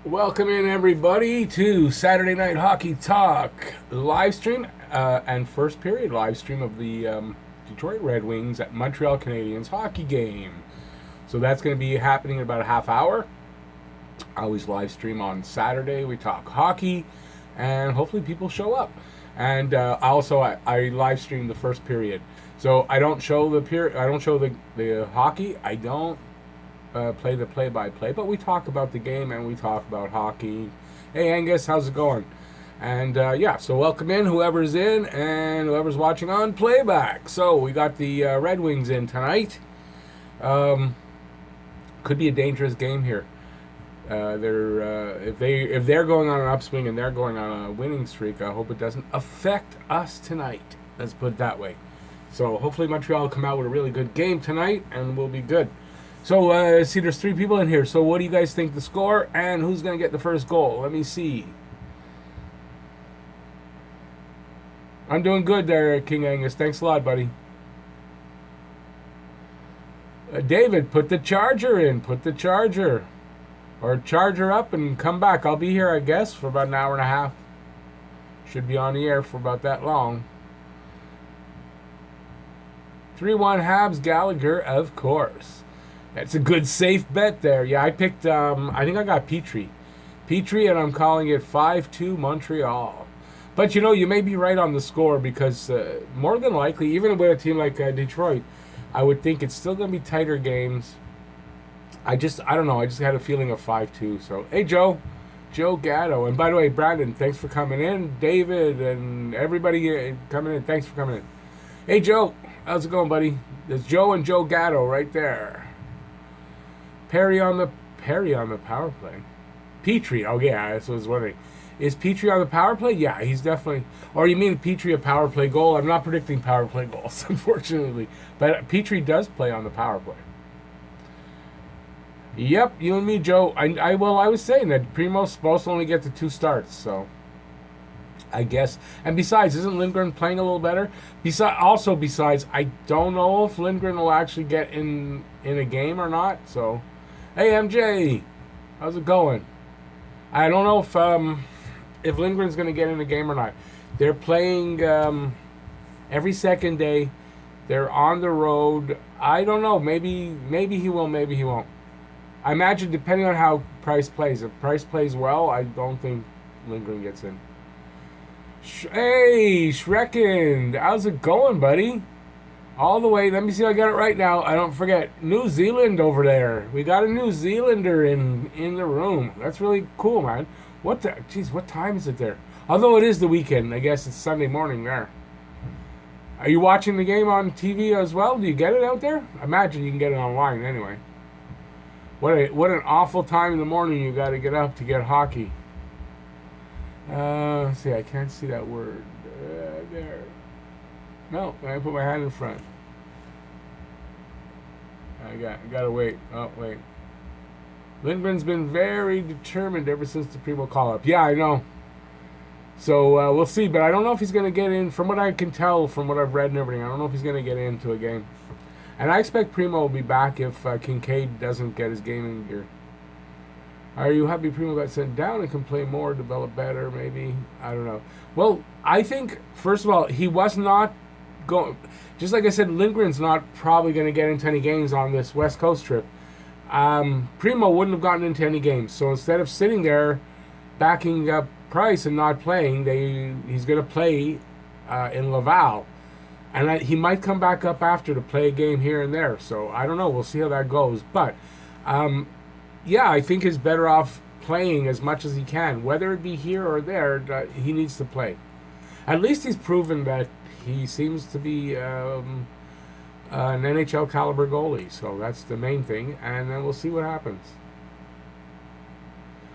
Welcome in everybody to Saturday Night Hockey Talk live stream and first period live stream of the Detroit Red Wings at Montreal Canadiens hockey game. So that's going to be happening in about a half hour. I always live stream on Saturday. We talk hockey, and hopefully people show up. And I live stream the first period. So I don't show the period. I don't show the hockey. I don't play the play-by-play, but we talk about the game and we talk about hockey. Hey Angus, how's it going? And yeah, so welcome in whoever's in and whoever's watching on playback. So we got the Red Wings in tonight. Could be a dangerous game here. If they're going on an upswing and they're going on a winning streak, I hope it doesn't affect us tonight. Let's put it that way. So hopefully Montreal will come out with a really good game tonight and we'll be good. So, see, there's 3 people in here. So, what do you guys think the score and who's going to get the first goal? Let me see. I'm doing good there, King Angus. Thanks a lot, buddy. David, put the charger in. Put the charger. Or charger up and come back. I'll be here, I guess, for about an hour and a half. Should be on the air for about that long. 3-1 Habs Gallagher, of course. That's a good safe bet there. Yeah, I picked, I think I got Petrie. And I'm calling it 5-2 Montreal. But, you may be right on the score because more than likely, even with a team like Detroit, I would think it's still going to be tighter games. I don't know. I just had a feeling of 5-2. So, hey, Joe Gatto. And by the way, Brandon, thanks for coming in. David and everybody coming in, thanks for coming in. Hey, Joe, how's it going, buddy? There's Joe and Joe Gatto right there. Perry on the power play. Petrie. Oh, yeah, that's what I was wondering. Is Petrie on the power play? Yeah, he's definitely. Or you mean Petrie a power play goal? I'm not predicting power play goals, unfortunately. But Petrie does play on the power play. Yep, you and me, Joe. I was saying that Primo's supposed to only get the 2 starts, so I guess. And besides, isn't Lindgren playing a little better? Besides, I don't know if Lindgren will actually get in a game or not, so. Hey MJ, how's it going? I don't know if Lindgren's going to get in the game or not. They're playing every second day. They're on the road. I don't know. Maybe he will. Maybe he won't. I imagine depending on how Price plays. If Price plays well, I don't think Lindgren gets in. Hey Shrekin, how's it going, buddy? All the way, let me see if I got it right now. I don't forget, New Zealand over there. We got a New Zealander in the room. That's really cool, man. What time is it there? Although it is the weekend, I guess it's Sunday morning there. Are you watching the game on TV as well? Do you get it out there? I imagine you can get it online anyway. What an awful time in the morning you got to get up to get hockey. Let's see, I can't see that word. There. No, I put my hand in front. I gotta wait. Oh, wait. Lindgren's been very determined ever since the Primo call-up. Yeah, I know. So, we'll see. But I don't know if he's going to get in. From what I can tell, from what I've read and everything, I don't know if he's going to get into a game. And I expect Primo will be back if Kincaid doesn't get his gaming gear. Are you happy Primo got sent down and can play more, develop better, maybe? I don't know. Well, I think, first of all, he was not going, just like I said, Lindgren's not probably going to get into any games on this West Coast trip. Primo wouldn't have gotten into any games. So instead of sitting there backing up Price and not playing, he's going to play in Laval. And he might come back up after to play a game here and there. So I don't know. We'll see how that goes. But, yeah, I think he's better off playing as much as he can. Whether it be here or there, he needs to play. At least he's proven that he seems to be an NHL caliber goalie, so that's the main thing, and then we'll see what happens.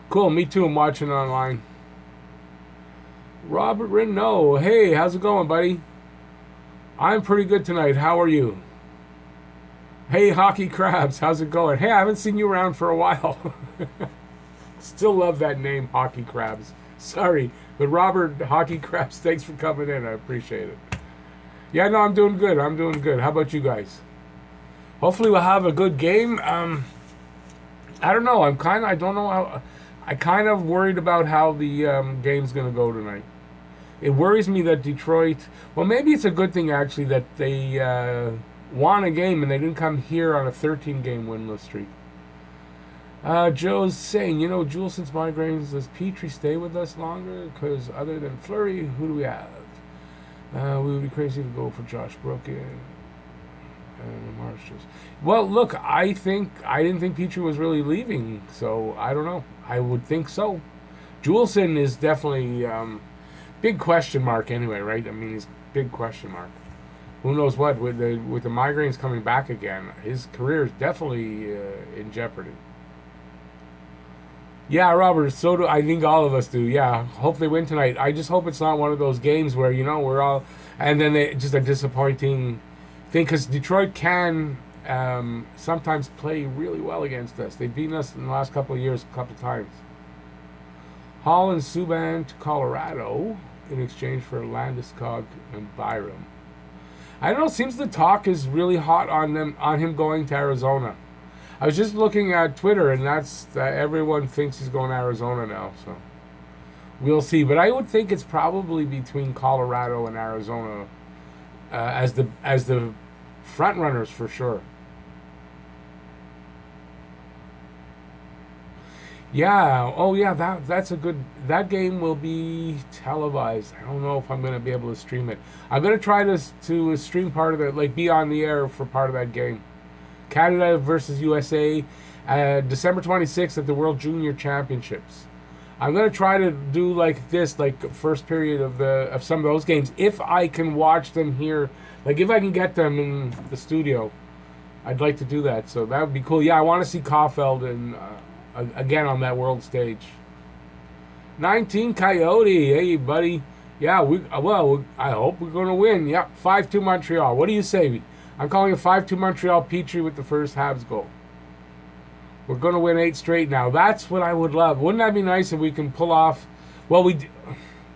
Cool, me too, I'm watching online. Robert Renault, hey, how's it going, buddy? I'm pretty good tonight, how are you? Hey, Hockey Crabs, how's it going? Hey, I haven't seen you around for a while. Still love that name, Hockey Crabs. Sorry, but Robert, Hockey Crabs, thanks for coming in, I appreciate it. Yeah, no, I'm doing good. How about you guys? Hopefully we'll have a good game. I don't know. I don't know how. I kind of worried about how the game's going to go tonight. It worries me that Detroit. Well, maybe it's a good thing actually that they won a game and they didn't come here on a 13-game winless streak. Joe's saying, Juleson's migraines. Does Petrie stay with us longer? Because other than Fleury, who do we have? We would be crazy to go for Josh Brookin and the Marshes. Well, look, I didn't think Petrie was really leaving, so I don't know. I would think so. Juleson is definitely big question mark anyway, right? I mean, he's big question mark. Who knows what with the migraines coming back again? His career is definitely in jeopardy. Yeah, Robert, so do I think all of us do. Yeah, hope they win tonight. I just hope it's not one of those games where, we're all... And then just a disappointing thing, because Detroit can sometimes play really well against us. They've beaten us in the last couple of years a couple of times. Hall and Subban to Colorado in exchange for Landeskog and Byram. I don't know, seems the talk is really hot on him going to Arizona. I was just looking at Twitter, and that's everyone thinks he's going to Arizona now. So we'll see. But I would think it's probably between Colorado and Arizona as the front runners for sure. Yeah. Oh, yeah. That's a good. That game will be televised. I don't know if I'm going to be able to stream it. I'm going to try to stream part of it, like be on the air for part of that game. Canada versus USA, December 26th at the World Junior Championships. I'm gonna try to do like this, like first period of some of those games, if I can watch them here. Like if I can get them in the studio, I'd like to do that. So that would be cool. Yeah, I want to see Caulfield and again on that world stage. 19 Coyote, hey buddy. Yeah, I hope we're gonna win. Yep, 5-2 Montreal. What do you say? I'm calling it 5-2 Montreal. Petrie with the first Habs goal. We're going to win 8 straight now. That's what I would love. Wouldn't that be nice if we can pull off... Well,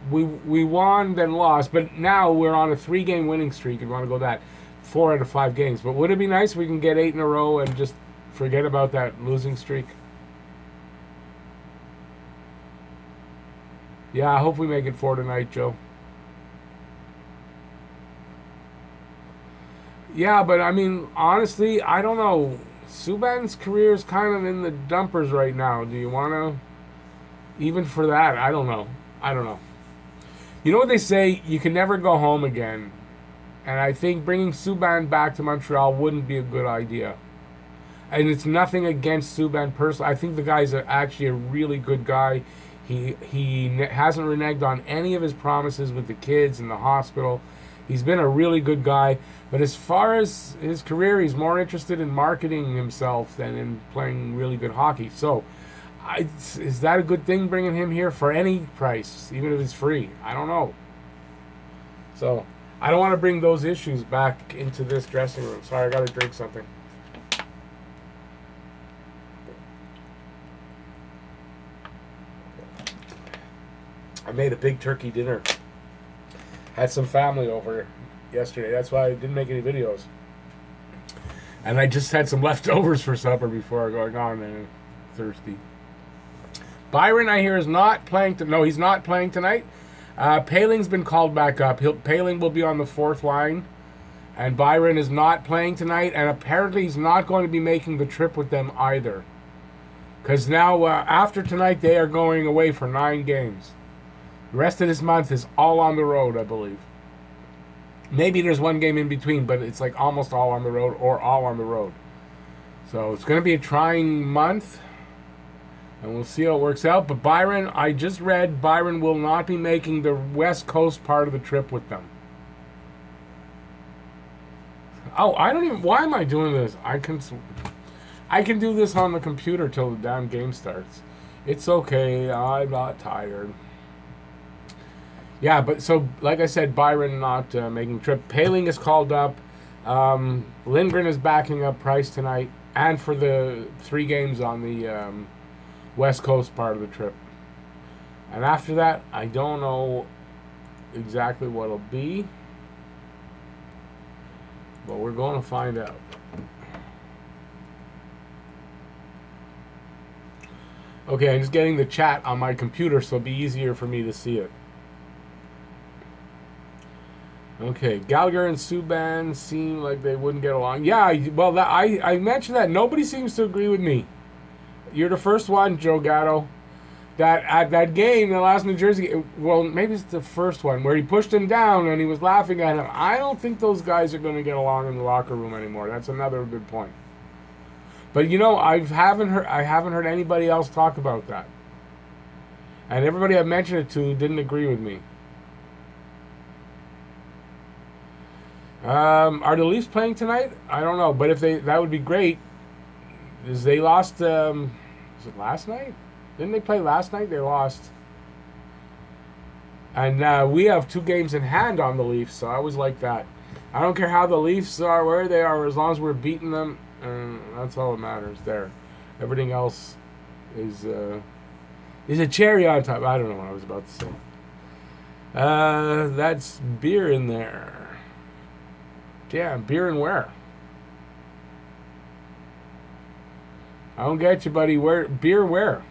we won, then lost, but now we're on a 3-game winning streak. If you want to go that, 4 out of 5 games. But would it be nice if we can get 8 in a row and just forget about that losing streak? Yeah, I hope we make it 4 tonight, Joe. Yeah, but I mean, honestly, I don't know. Subban's career is kind of in the dumpers right now. Do you want to, even for that? I don't know. You know what they say? You can never go home again. And I think bringing Subban back to Montreal wouldn't be a good idea. And it's nothing against Subban personally. I think the guy's actually a really good guy. He hasn't reneged on any of his promises with the kids in the hospital. He's been a really good guy. But as far as his career, he's more interested in marketing himself than in playing really good hockey. So, is that a good thing, bringing him here for any price, even if it's free? I don't know. So, I don't want to bring those issues back into this dressing room. Sorry, I got to drink something. I made a big turkey dinner. Had some family over yesterday. That's why I didn't make any videos. And I just had some leftovers for supper before going on, and thirsty. Byron, I hear, is not playing. No, he's not playing tonight. Paling's been called back up. Paling will be on the 4th line. And Byron is not playing tonight. And apparently he's not going to be making the trip with them either. Because now, after tonight, they are going away for 9 games. The rest of this month is all on the road, I believe. Maybe there's one game in between, but it's like almost all on the road or all on the road. So it's going to be a trying month, and we'll see how it works out. But Byron, I just read Byron will not be making the West Coast part of the trip with them. Oh, I don't even... Why am I doing this? I can do this on the computer till the damn game starts. It's okay. I'm not tired. Yeah, but so, like I said, Byron not making the trip. Paling is called up. Lindgren is backing up Price tonight, and for the 3 games on the West Coast part of the trip. And after that, I don't know exactly what it'll be, but we're going to find out. Okay, I'm just getting the chat on my computer, so it'll be easier for me to see it. Okay, Gallagher and Subban seem like they wouldn't get along. Yeah, well, I mentioned that. Nobody seems to agree with me. You're the first one, Joe Gatto. That at that game, the last New Jersey, well, maybe it's the first one where he pushed him down and he was laughing at him. I don't think those guys are going to get along in the locker room anymore. That's another good point. But you know, I haven't heard anybody else talk about that, and everybody I mentioned it to didn't agree with me. Are the Leafs playing tonight? I don't know, but if that would be great. Is they lost? Was it last night? Didn't they play last night? They lost. And we have 2 games in hand on the Leafs, so I always like that. I don't care how the Leafs are, where they are, as long as we're beating them, that's all that matters there. Everything else is a cherry on top. I don't know what I was about to say. That's beer in there. Yeah, beer and where? I don't get you, buddy. Where beer? Where?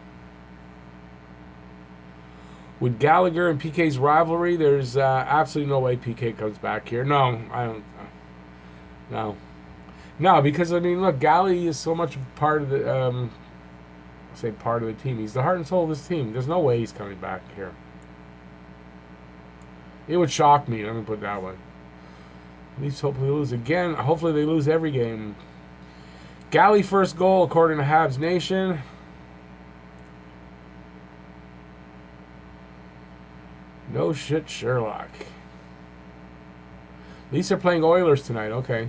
With Gallagher and PK's rivalry, there's absolutely no way PK comes back here. No, I don't. No, because I mean, look, Gally is so much part of the. Say part of the team. He's the heart and soul of this team. There's no way he's coming back here. It would shock me. Let me put it that way. Leafs hopefully lose again. Hopefully they lose every game. Galley first goal according to Habs Nation. No shit, Sherlock. Leafs are playing Oilers tonight. Okay.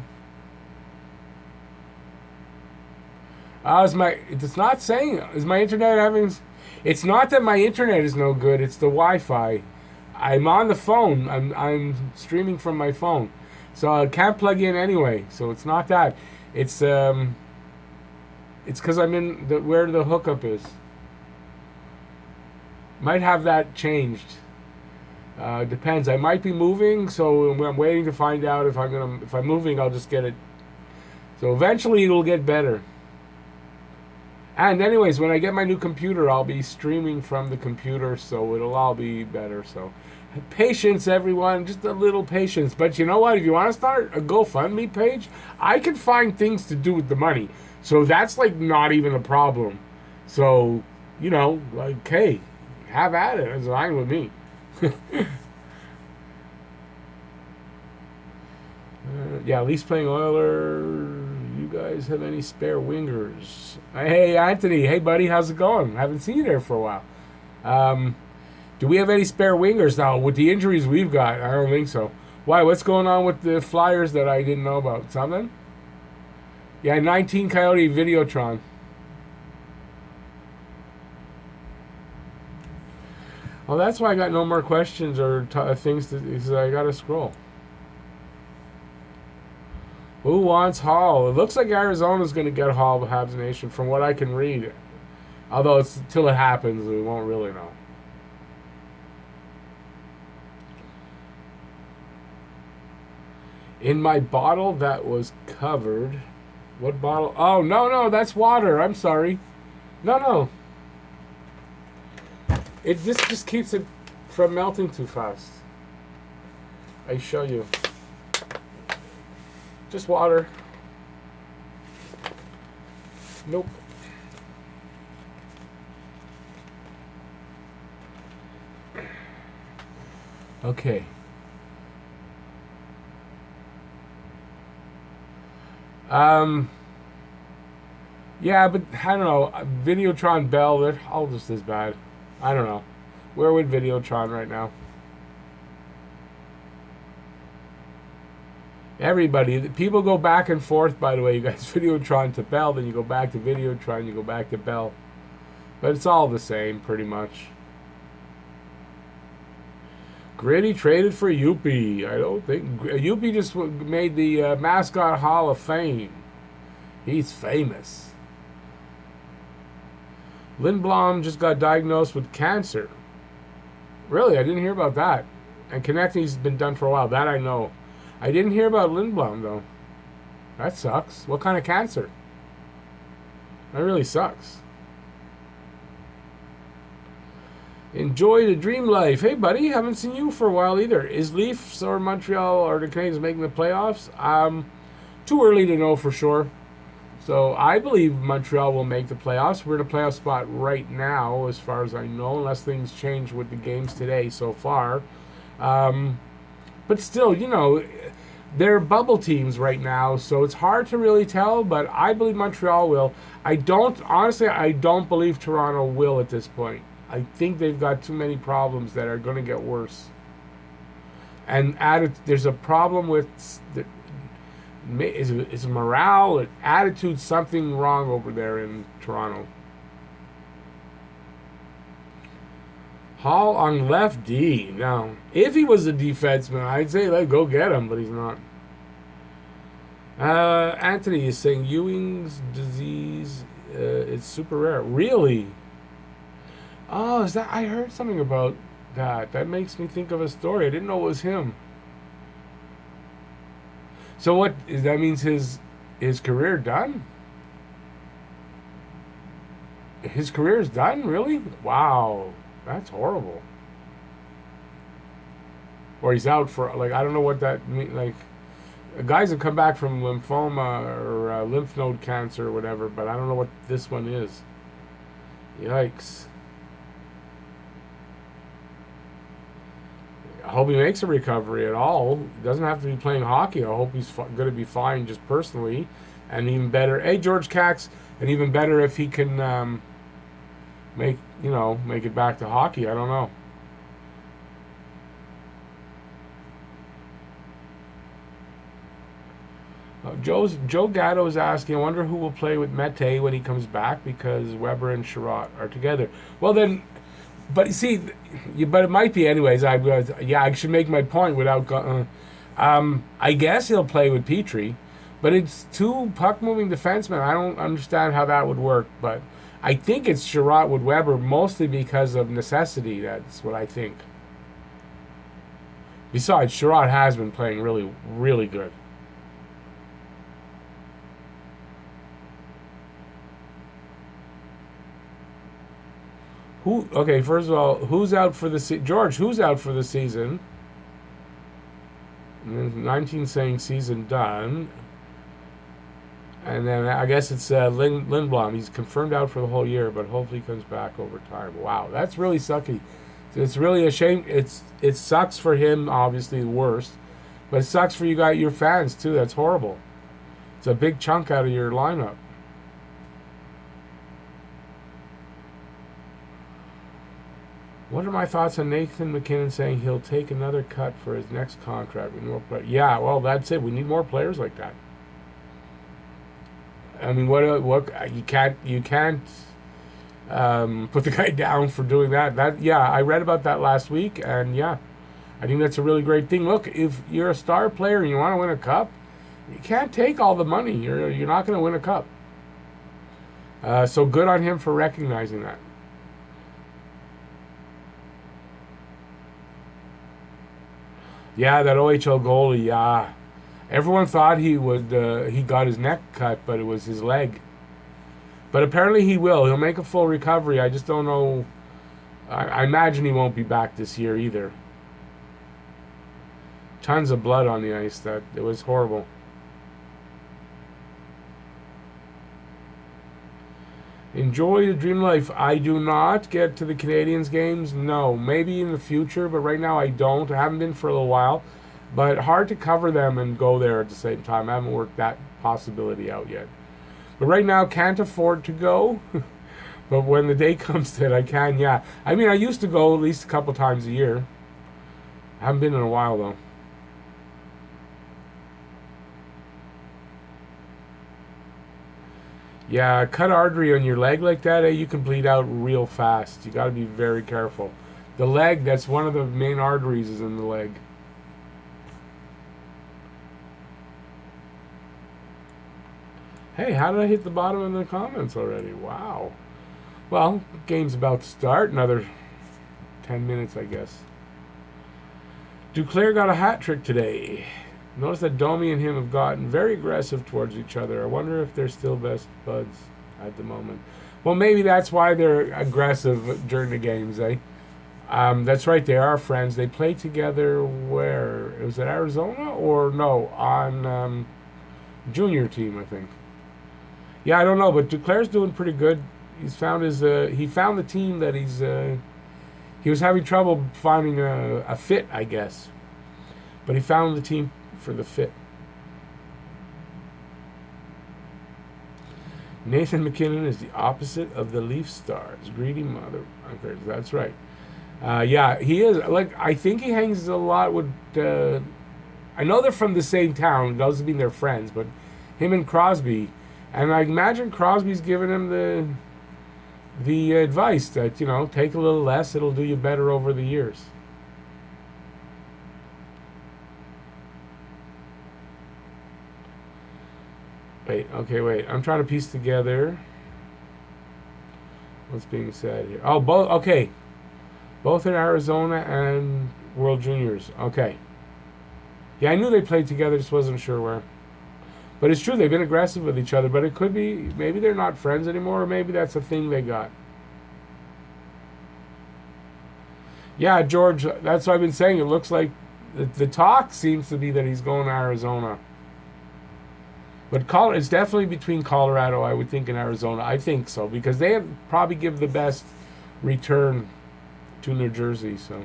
It's not saying. Is my internet having? It's not that my internet is no good. It's the Wi-Fi. I'm on the phone. I'm streaming from my phone, so I can't plug in anyway. So it's not that. It's because I'm in where the hookup is. Might have that changed. Depends. I might be moving, so I'm waiting to find out if I'm moving. I'll just get it. So eventually it'll get better. And anyways, when I get my new computer, I'll be streaming from the computer, so it'll all be better. So patience, everyone, just a little patience. But you know what? If you want to start a GoFundMe page, I can find things to do with the money. So that's like not even a problem. So, you know, like, hey, have at it. It's fine with me. Yeah, Leafs playing Oilers. You guys have any spare wingers? Hey, Anthony. Hey, buddy. How's it going? I haven't seen you there for a while. Do we have any spare wingers now? With the injuries we've got, I don't think so. Why? What's going on with the Flyers that I didn't know about? Something? Yeah, 19 Coyote Videotron. Well, that's why I got no more questions or things because I got to scroll. Who wants Hall? It looks like Arizona's going to get Hall with Habs Nation from what I can read. Although it's until it happens, we won't really know. In my bottle that was covered. What bottle? Oh, no, that's water. I'm sorry. No. This just keeps it from melting too fast. I show you. Just water. Nope. Okay. Yeah, but I don't know. Videotron Bell, they're all just as bad. I don't know. Where would Videotron right now? Everybody, people go back and forth, by the way, you guys. Videotron to Bell, then you go back to Videotron, you go back to Bell. But it's all the same, pretty much. Gritty traded for Youppi. I don't think... Youppi just made the Mascot Hall of Fame. He's famous. Lindblom just got diagnosed with cancer. Really? I didn't hear about that. And Connecting's been done for a while. That I know. I didn't hear about Lindblom, though. That sucks. What kind of cancer? That really sucks. Enjoy the dream life. Hey, buddy, haven't seen you for a while either. Is Leafs or Montreal or the Canadiens making the playoffs? Too early to know for sure. So I believe Montreal will make the playoffs. We're in a playoff spot right now, as far as I know, unless things change with the games today so far. Um, but still, they're bubble teams right now, so it's hard to really tell. But I believe Montreal will. I don't believe Toronto will at this point. I think they've got too many problems that are going to get worse. And there's a problem with is morale, attitude, something wrong over there in Toronto. Hall on left D. Now, if he was a defenseman, I'd say go get him, but he's not. Anthony is saying Ewing's disease is super rare. Really? Oh, is that? I heard something about that. That makes me think of a story. I didn't know it was him. So what is that? Means his career done? His career is done? Really? Wow, that's horrible. Or he's out for I don't know what that means. Guys have come back from lymphoma or lymph node cancer or whatever, but I don't know what this one is. Yikes. I hope he makes a recovery at all. He doesn't have to be playing hockey. I hope he's going to be fine just personally. And even better, hey, George Cax, and even better if he can make it back to hockey. I don't know. Joe Gatto is asking, I wonder who will play with Mete when he comes back because Weber and Sherratt are together. Well, then, but you see, but it might be anyways. I should make my point without. I guess he'll play with Petrie, but it's two puck-moving defensemen. I don't understand how that would work, but I think it's Sherratt with Weber mostly because of necessity. That's what I think. Besides, Sherratt has been playing really, really good. Okay, first of all, who's out for the George? Who's out for the season? 19 saying season done, and then I guess it's Lindblom. He's confirmed out for the whole year, but hopefully he comes back over time. Wow, that's really sucky. It's really a shame. It sucks for him, obviously the worst, but it sucks for your fans too. That's horrible. It's a big chunk out of your lineup. What are my thoughts on Nathan McKinnon saying he'll take another cut for his next contract with more players? Yeah, well, that's it. We need more players like that. I mean, what you can't put the guy down for doing that. I read about that last week, and yeah, I think that's a really great thing. Look, if you're a star player and you want to win a cup, you can't take all the money. You're not going to win a cup. So good on him for recognizing that. Yeah, that OHL goalie, yeah. Everyone thought he got his neck cut, but it was his leg. But apparently he will. He'll make a full recovery. I just don't know. I imagine he won't be back this year either. Tons of blood on the ice. It was horrible. Enjoy the dream life. I do not get to the Canadiens games. No, maybe in the future, but right now I don't. I haven't been for a little while. But hard to cover them and go there at the same time. I haven't worked that possibility out yet. But right now, can't afford to go. But when the day comes that I can, yeah. I mean, I used to go at least a couple times a year. I haven't been in a while, though. Yeah, cut artery on your leg like that, you can bleed out real fast. You got to be very careful. The leg, that's one of the main arteries is in the leg. Hey, how did I hit the bottom of the comments already? Wow. Well, game's about to start. Another 10 minutes, I guess. Duclair got a hat trick today. Notice that Domi and him have gotten very aggressive towards each other. I wonder if they're still best buds at the moment. Well, maybe that's why they're aggressive during the games, eh? That's right. They are friends. They play together. Where was it? Arizona or no? On junior team, I think. Yeah, I don't know, but Duclair's doing pretty good. He's found his. He found the team that he's. He was having trouble finding a fit, I guess, but he found the team for the fit. Nathan McKinnon is the opposite of the Leaf Stars. Greedy mother. That's right. Yeah, he is. Like, I think he hangs a lot with. I know they're from the same town. It doesn't mean they're friends, but him and Crosby, and I imagine Crosby's giving him the advice that, take a little less. It'll do you better over the years. Wait. I'm trying to piece together what's being said here. Oh, both. Okay, both in Arizona and World Juniors. Okay. Yeah, I knew they played together. Just wasn't sure where. But it's true they've been aggressive with each other. But it could be maybe they're not friends anymore, or maybe that's a thing they got. Yeah, George. That's what I've been saying. It looks like the talk seems to be that he's going to Arizona. But it's definitely between Colorado, I would think, and Arizona. I think so, because they probably give the best return to New Jersey. So,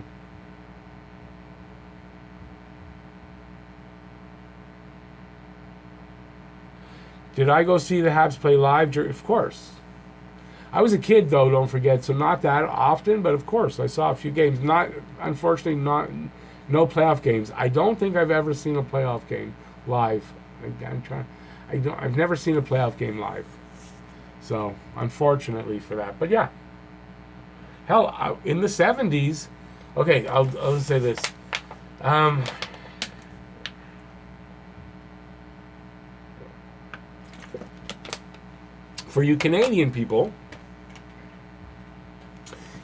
did I go see the Habs play live? Of course. I was a kid, though, don't forget, so not that often, but of course, I saw a few games. Unfortunately, no playoff games. I don't think I've ever seen a playoff game live. I've never seen a playoff game live. So, unfortunately for that. But yeah. Hell, in the 70s, okay, I'll say this. For you Canadian people,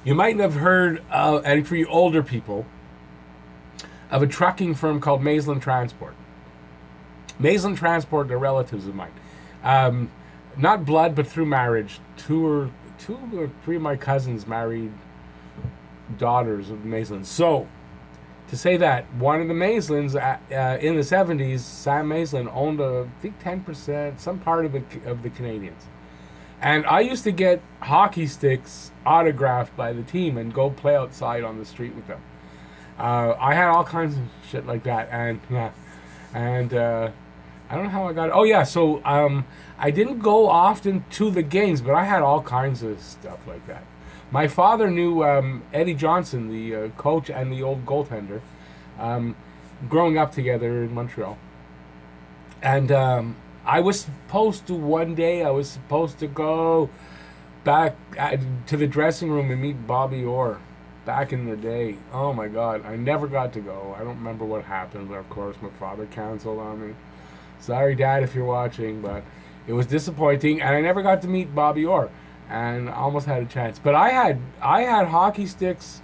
you might have heard, and for you older people, of a trucking firm called Maitland Transport. Maitland Transport, they're relatives of mine. Not blood, but through marriage. Two or three of my cousins married daughters of Maitland. So, to say that, one of the Maitlands in the 70s, Sam Maitland owned, I think 10%, some part of the Canadiens. And I used to get hockey sticks autographed by the team and go play outside on the street with them. I had all kinds of shit like that, and I don't know how I got it. Oh yeah, so I didn't go often to the games, but I had all kinds of stuff like that. My father knew Eddie Johnson, the coach and the old goaltender, growing up together in Montreal. And I was supposed to go back to the dressing room and meet Bobby Orr back in the day. Oh my God, I never got to go. I don't remember what happened, but of course my father canceled on me. Sorry, Dad, if you're watching, but it was disappointing, and I never got to meet Bobby Orr, and almost had a chance. But I had hockey sticks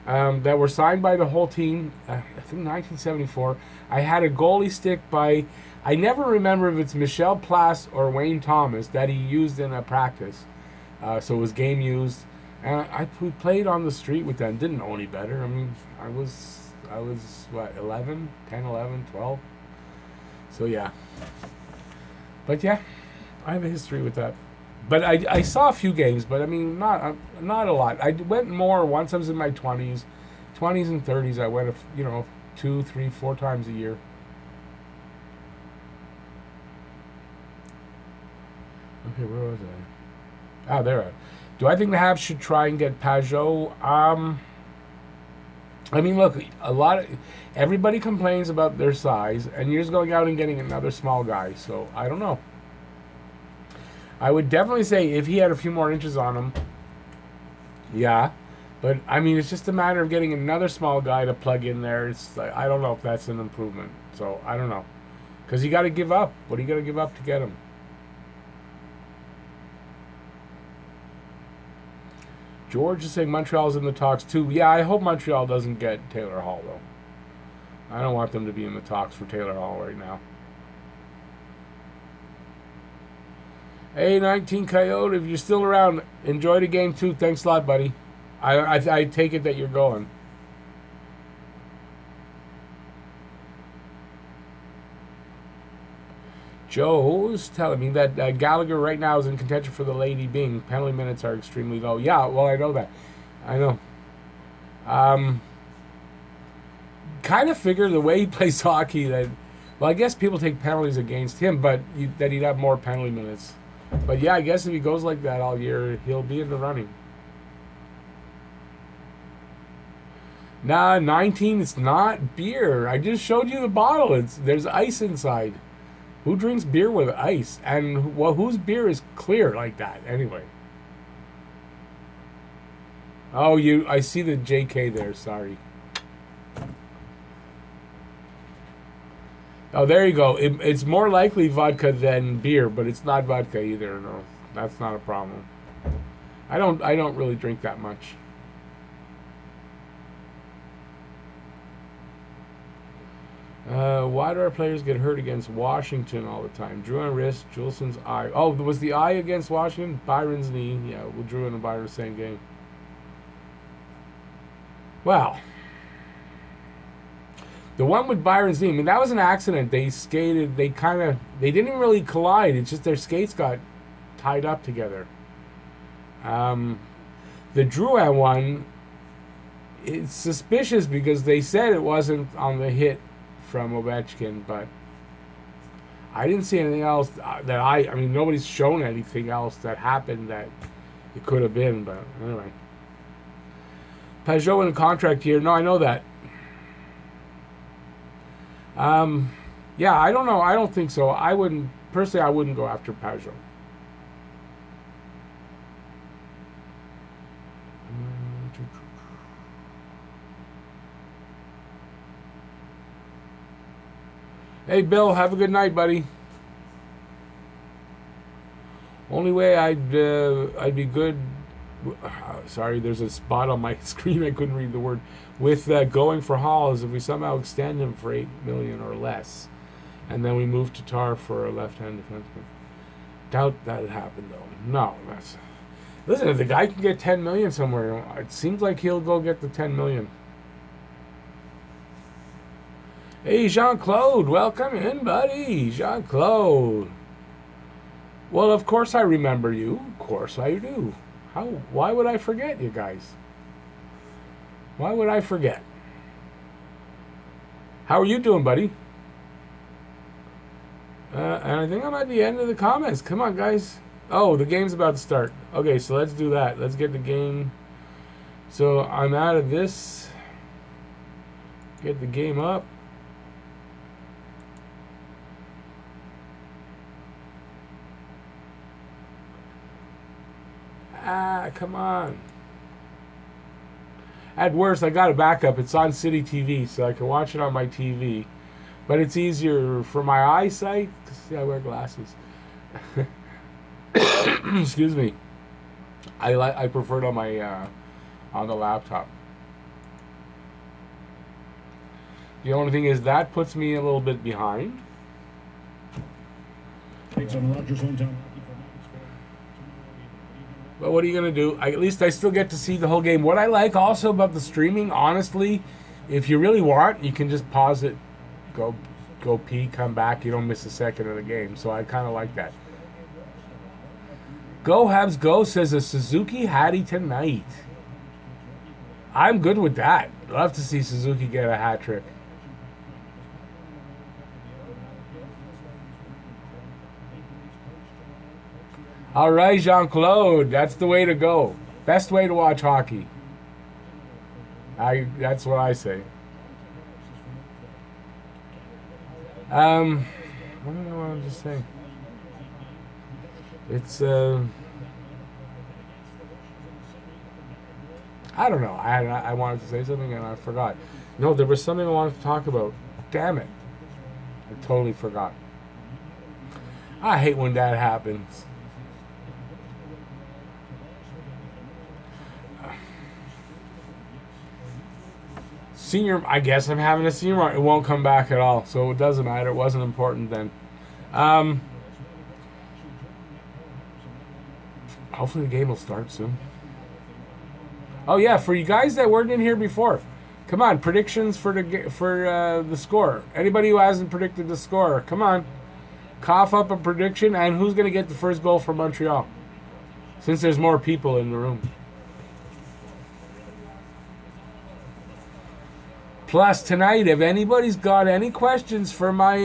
that were signed by the whole team. I think 1974. I had a goalie stick by, I never remember if it's Michel Plas or Wayne Thomas that he used in a practice. So it was game used. And we played on the street with them. Didn't know any better. I mean, I was what, 11, 10, 11, 12. So yeah, but yeah, I have a history with that. But I saw a few games, but I mean not a lot. I went more once I was in my 20s and 30s. I went 2, 3, 4 times a year. Okay, where was I? There. Do I think the Habs should try and get Pajot? I mean, look, everybody complains about their size, and you're just going out and getting another small guy. So I don't know. I would definitely say if he had a few more inches on him, yeah. But I mean, it's just a matter of getting another small guy to plug in there. It's like, I don't know if that's an improvement. So I don't know, because you got to give up. What do you got to give up to get him? George is saying Montreal's in the talks too. Yeah, I hope Montreal doesn't get Taylor Hall, though. I don't want them to be in the talks for Taylor Hall right now. Hey, 19 Coyote, if you're still around, enjoy the game too. Thanks a lot, buddy. I take it that you're going. Joe's telling me that Gallagher right now is in contention for the Lady Byng. Penalty minutes are extremely low. Yeah, well, I know that. I know. Kind of figure the way he plays hockey that, well, I guess people take penalties against him, but that he'd have more penalty minutes. But yeah, I guess if he goes like that all year, he'll be in the running. Nah, 19, it's not beer. I just showed you the bottle. There's ice inside. Who drinks beer with ice? And well, whose beer is clear like that anyway? Oh, I see the JK there, sorry. Oh, there you go. It's more likely vodka than beer, but it's not vodka either. No, that's not a problem. I don't really drink that much. Why do our players get hurt against Washington all the time? Drew on wrist, Juleson's eye. Oh, was the eye against Washington? Byron's knee. Yeah, well, Drew and Byron same game. Well, the one with Byron's knee, I mean, that was an accident. They skated, they didn't really collide. It's just their skates got tied up together. The Drouin one, it's suspicious because they said it wasn't on the hit from Ovechkin, but I didn't see anything else that I mean, nobody's shown anything else that happened that it could have been, but anyway. Peugeot in a contract year. No, I know that. Yeah, I don't know. I don't think so. I wouldn't go after Peugeot. Hey, Bill, have a good night, buddy. Only way I'd be good. Sorry, there's a spot on my screen I couldn't read the word. With going for Hall is if we somehow extend him for $8 million or less, and then we move to Tar for a left-hand defenseman. Doubt that happened though. No, listen. If the guy can get $10 million somewhere, it seems like he'll go get the $10 million. Hey, Jean-Claude, welcome in, buddy. Jean-Claude. Well, of course I remember you. Of course I do. Why would I forget, you guys? Why would I forget? How are you doing, buddy? And I think I'm at the end of the comments. Come on, guys. Oh, the game's about to start. Okay, so let's do that. Let's get the game. So I'm out of this. Get the game up. Come on. At worst, I got a backup. It's on City TV, so I can watch it on my TV. But it's easier for my eyesight. See, I wear glasses. Excuse me. I prefer it on my on the laptop. The only thing is that puts me a little bit behind. But what are you going to do? At least I still get to see the whole game. What I like also about the streaming, honestly, if you really want, you can just pause it, go pee, come back. You don't miss a second of the game. So I kind of like that. Go Habs Go says a Suzuki Hattie tonight. I'm good with that. Love to see Suzuki get a hat trick. All right, Jean-Claude, that's the way to go. Best way to watch hockey. That's what I say. What do I want to just say? It's I don't know. I wanted to say something and I forgot. No, there was something I wanted to talk about. Damn it. I totally forgot. I hate when that happens. Senior, I guess I'm having a senior. It won't come back at all, so it doesn't matter. It wasn't important then. Hopefully the game will start soon. Oh yeah, for you guys that weren't in here before, come on, predictions for the score. Anybody who hasn't predicted the score, come on, cough up a prediction, and who's gonna get the first goal for Montreal? Since there's more people in the room. Plus tonight, if anybody's got any questions for my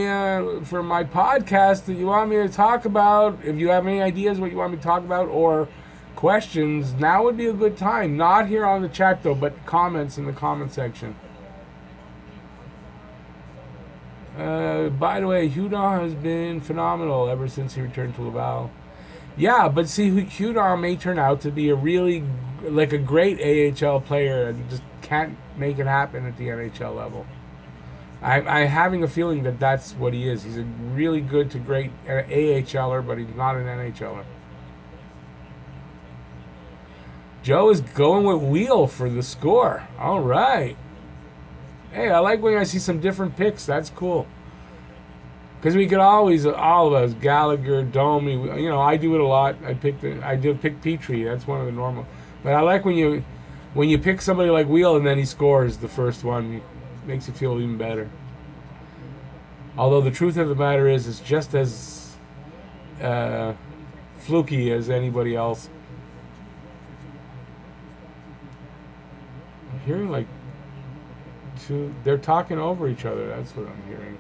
podcast that you want me to talk about, if you have any ideas what you want me to talk about or questions, now would be a good time. Not here on the chat though, but comments in the comment section. By the way, Hudon has been phenomenal ever since he returned to Laval. Yeah, but see, Hudon may turn out to be a really, like a great AHL player and just can't make it happen at the NHL level. I'm having a feeling that that's what he is. He's a really good to great AHLer, but he's not an NHLer. Joe is going with Wheel for the score. All right. Hey, I like when I see some different picks. That's cool. Because we could always, all of us, Gallagher, Domi, you know, I do it a lot. I pick Petrie. That's one of the normal. But I like when you pick somebody like Wheel and then he scores the first one. It makes you feel even better. Although the truth of the matter is, it's just as fluky as anybody else. I'm hearing like they're talking over each other. That's what I'm hearing.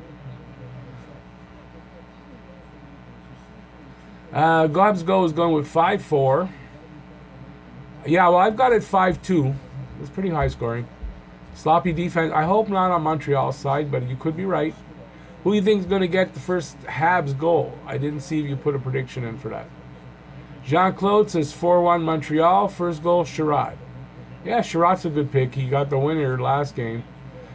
Globs Go is going with 5-4. Yeah, well, I've got it 5-2. It's pretty high scoring. Sloppy defense. I hope not on Montreal's side, but you could be right. Who do you think is going to get the first Habs goal? I didn't see if you put a prediction in for that. Jean-Claude says 4-1 Montreal. First goal, Sherratt. Yeah, Sherratt's a good pick. He got the winner last game.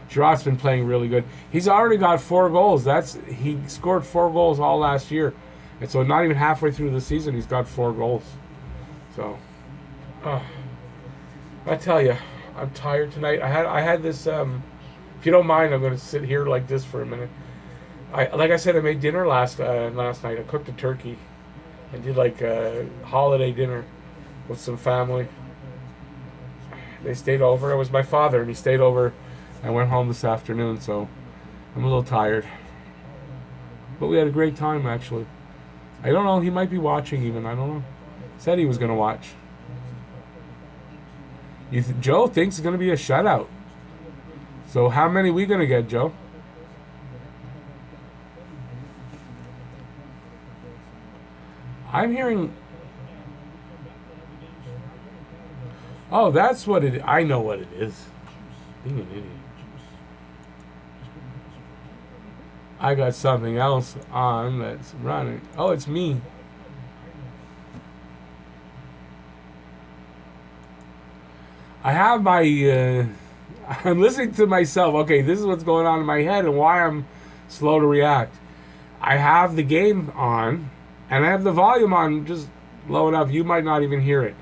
Sherratt's been playing really good. He's already got 4 goals. He scored 4 goals all last year. And so not even halfway through the season, he's got 4 goals. So, I tell you, I'm tired tonight. I had this, if you don't mind, I'm going to sit here like this for a minute. Like I said, I made dinner last night. I cooked a turkey and did like a holiday dinner with some family. They stayed over. It was my father, and he stayed over. I went home this afternoon, so I'm a little tired. But we had a great time, actually. I don't know. He might be watching even. I don't know. Said he was going to watch. Joe thinks it's going to be a shutout. So how many we going to get, Joe? I'm hearing... Oh, that's what it is. I know what it is. Being an idiot. I got something else on that's running. Oh, it's me. I have my... I'm listening to myself. Okay, this is what's going on in my head and why I'm slow to react. I have the game on, and I have the volume on just low enough. You might not even hear it.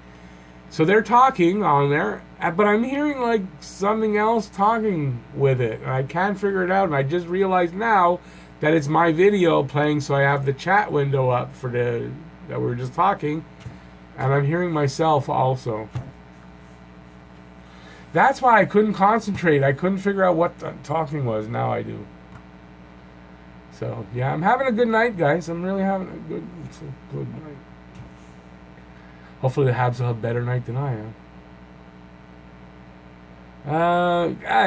So they're talking on there, but I'm hearing like something else talking with it. And I can't figure it out, and I just realized now that it's my video playing, so I have the chat window up for that we were just talking, and I'm hearing myself also. That's why I couldn't concentrate. I couldn't figure out what the talking was. Now I do. So, yeah, I'm having a good night, guys. I'm really having a good night. Hopefully the Habs will have a better night than I am.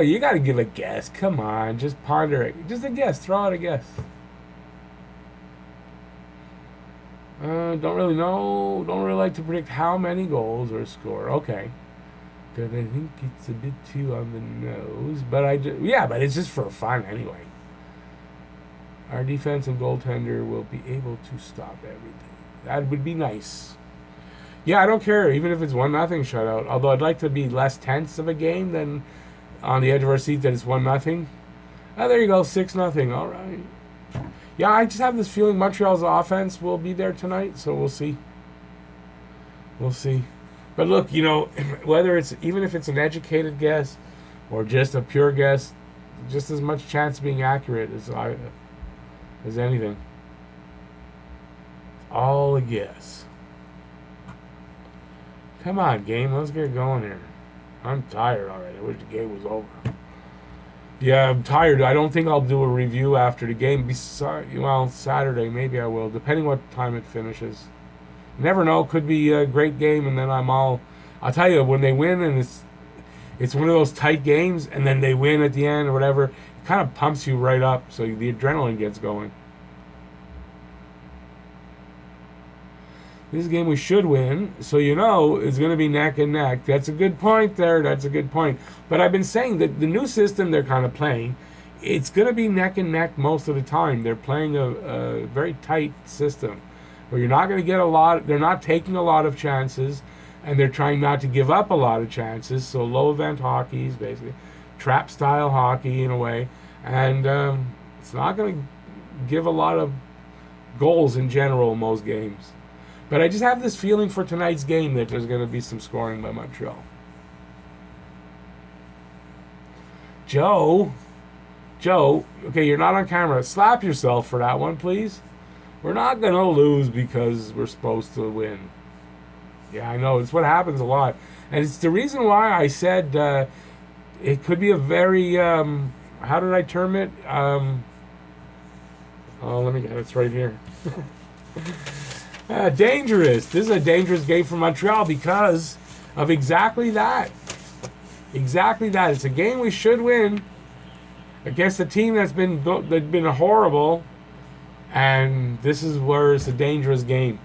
You got to give a guess. Come on. Just ponder it. Just a guess. Throw out a guess. Don't really know. Don't really like to predict how many goals or score. Okay. Because I think it's a bit too on the nose. But but it's just for fun anyway. Our defense and goaltender will be able to stop everything. That would be nice. Yeah, I don't care, even if it's 1-0 shutout. Although I'd like to be less tense of a game than on the edge of our seat that it's 1-0. Oh, there you go, 6-0. All right. Yeah, I just have this feeling Montreal's offense will be there tonight, so we'll see. We'll see. But look, whether even if it's an educated guess or just a pure guess, just as much chance of being accurate as anything. It's all a guess. Come on, game. Let's get going here. I'm tired already. I wish the game was over. Yeah, I'm tired. I don't think I'll do a review after the game. Well, Saturday maybe I will, depending what time it finishes. You never know. Could be a great game, and then I'll tell you, when they win and it's one of those tight games, and then they win at the end or whatever, it kind of pumps you right up, so the adrenaline gets going. This is a game we should win, so it's going to be neck and neck. That's a good point there. That's a good point. But I've been saying that the new system they're kind of playing, it's going to be neck and neck most of the time. They're playing a very tight system where you're not going to get a lot. They're not taking a lot of chances, and they're trying not to give up a lot of chances. So low event hockey is basically trap style hockey in a way, and it's not going to give a lot of goals in general in most games. But I just have this feeling for tonight's game that there's going to be some scoring by Montreal. Joe, okay, you're not on camera. Slap yourself for that one, please. We're not going to lose because we're supposed to win. Yeah, I know. It's what happens a lot. And it's the reason why I said it could be a very, how did I term it? Oh, let me get it. It's right here. Dangerous. This is a dangerous game for Montreal because of exactly that. Exactly that. It's a game we should win against a team that's been horrible, and this is where it's a dangerous game.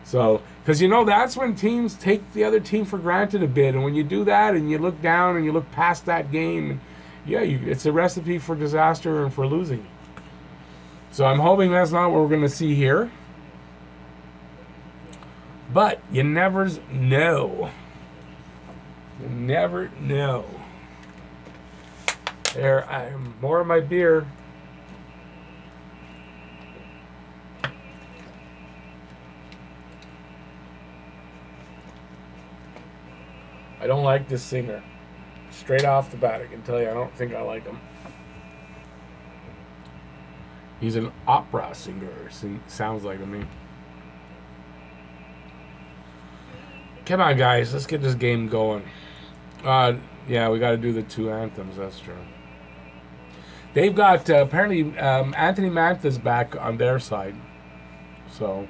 So, because that's when teams take the other team for granted a bit, and when you do that and you look down and you look past that game, it's a recipe for disaster and for losing. So I'm hoping that's not what we're going to see here. But you never know. You never know. There, I'm more of my beer. I don't like this singer. Straight off the bat, I can tell you, I don't think I like him. He's an opera singer. Sounds like to me. Come on, guys. Let's get this game going. Yeah, we got to do the two anthems. That's true. They've got, apparently, Anthony Mantha's back on their side. So,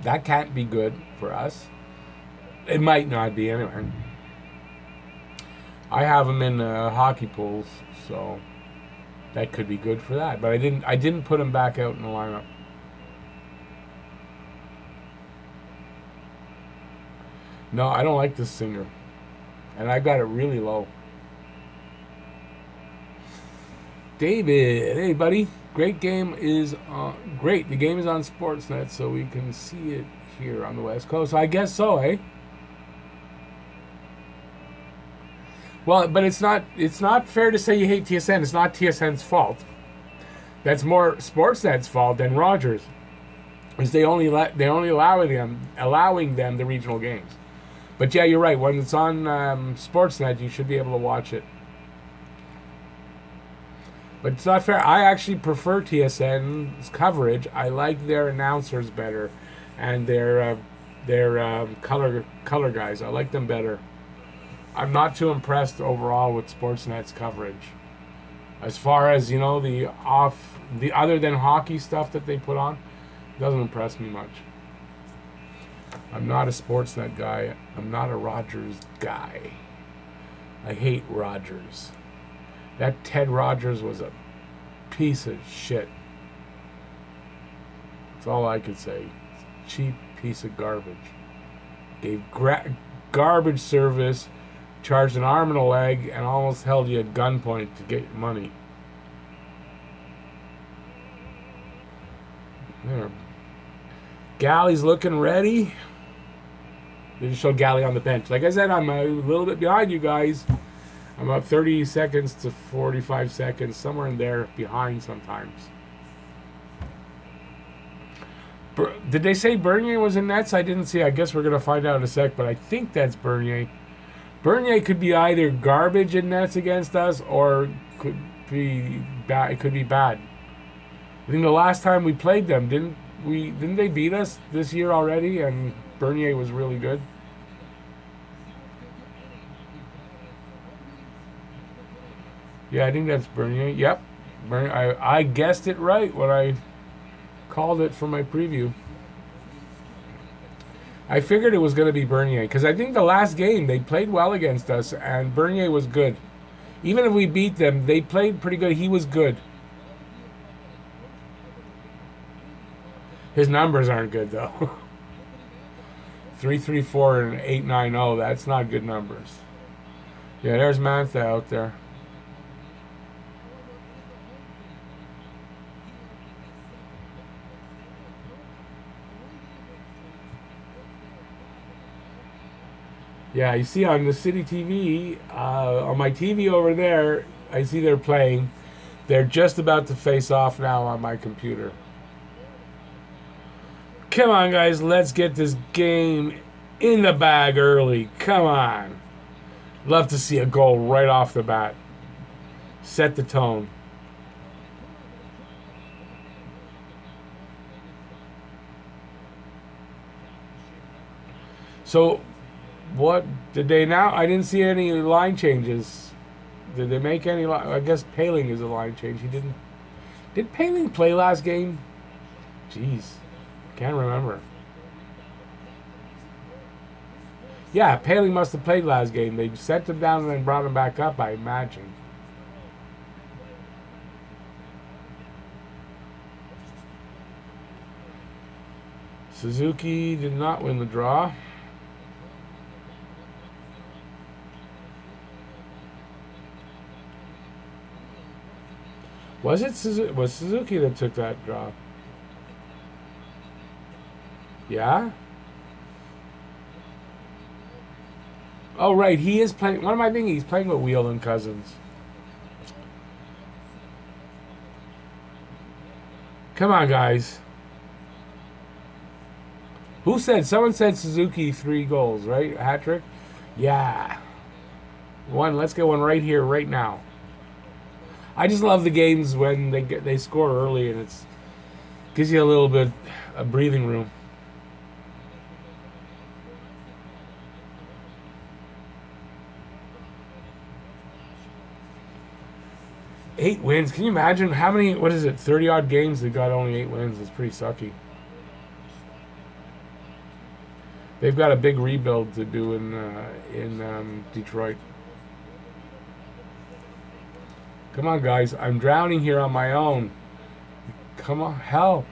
that can't be good for us. It might not be, anyway. I have him in hockey pools, so that could be good for that. But I didn't put him back out in the lineup. No, I don't like this singer. And I got it really low. David, hey buddy. Great game is great. The game is on Sportsnet, so we can see it here on the West Coast. I guess so, eh? Well, but it's not fair to say you hate TSN. It's not TSN's fault. That's more Sportsnet's fault than Rogers. Is they only allowing them the regional games. But yeah, you're right. When it's on Sportsnet, you should be able to watch it. But it's not fair. I actually prefer TSN's coverage. I like their announcers better, and their color guys. I like them better. I'm not too impressed overall with Sportsnet's coverage. As far as the other than hockey stuff that they put on, doesn't impress me much. I'm not a Sportsnet guy. I'm not a Rogers guy. I hate Rogers. That Ted Rogers was a piece of shit. That's all I could say. Cheap piece of garbage. Gave garbage service, charged an arm and a leg, and almost held you at gunpoint to get your money. There. Galley's looking ready. They just showed Galley on the bench. Like I said, I'm a little bit behind you guys. I'm about 30 seconds to 45 seconds, somewhere in there, behind sometimes. Did they say Bernier was in nets? I didn't see. I guess we're going to find out in a sec, but I think that's Bernier. Bernier could be either garbage in nets against us or could be bad. It could be bad. I think the last time we played them, didn't they beat us this year already? And Bernier was really good. Yeah, I think that's Bernier. Yep. I guessed it right when I called it for my preview. I figured it was going to be Bernier because I think the last game they played well against us and Bernier was good. Even if we beat them, they played pretty good. He was good. His numbers aren't good though. 3.34 and 8.90. That's not good numbers. Yeah, there's Mantha out there. Yeah, you see on the city TV, on my TV over there, I see they're playing. They're just about to face off now on my computer. Come on, guys, let's get this game in the bag early. Come on. Love to see a goal right off the bat. Set the tone. So, what did they now? I didn't see any line changes. Did they make any? I guess Paling is a line change. He didn't. Did Paling play last game? Jeez, can't remember. Yeah, Paling must have played last game. They sent him down and then brought him back up, I imagine. Suzuki did not win the draw. Was it Suzuki? Was Suzuki that took that draw? Yeah? Oh, right. He is playing. What am I thinking? He's playing with Wheel and Cousins. Come on, guys. Who said? Someone said Suzuki 3 goals, right? A hat trick? Yeah. One. Let's get one right here, right now. I just love the games when they score early and it's gives you a little bit of breathing room. Eight wins. Can you imagine how many? What is it? 30-odd games they got only 8 wins. It's pretty sucky. They've got a big rebuild to do in Detroit. Come on, guys. I'm drowning here on my own. Come on. Help.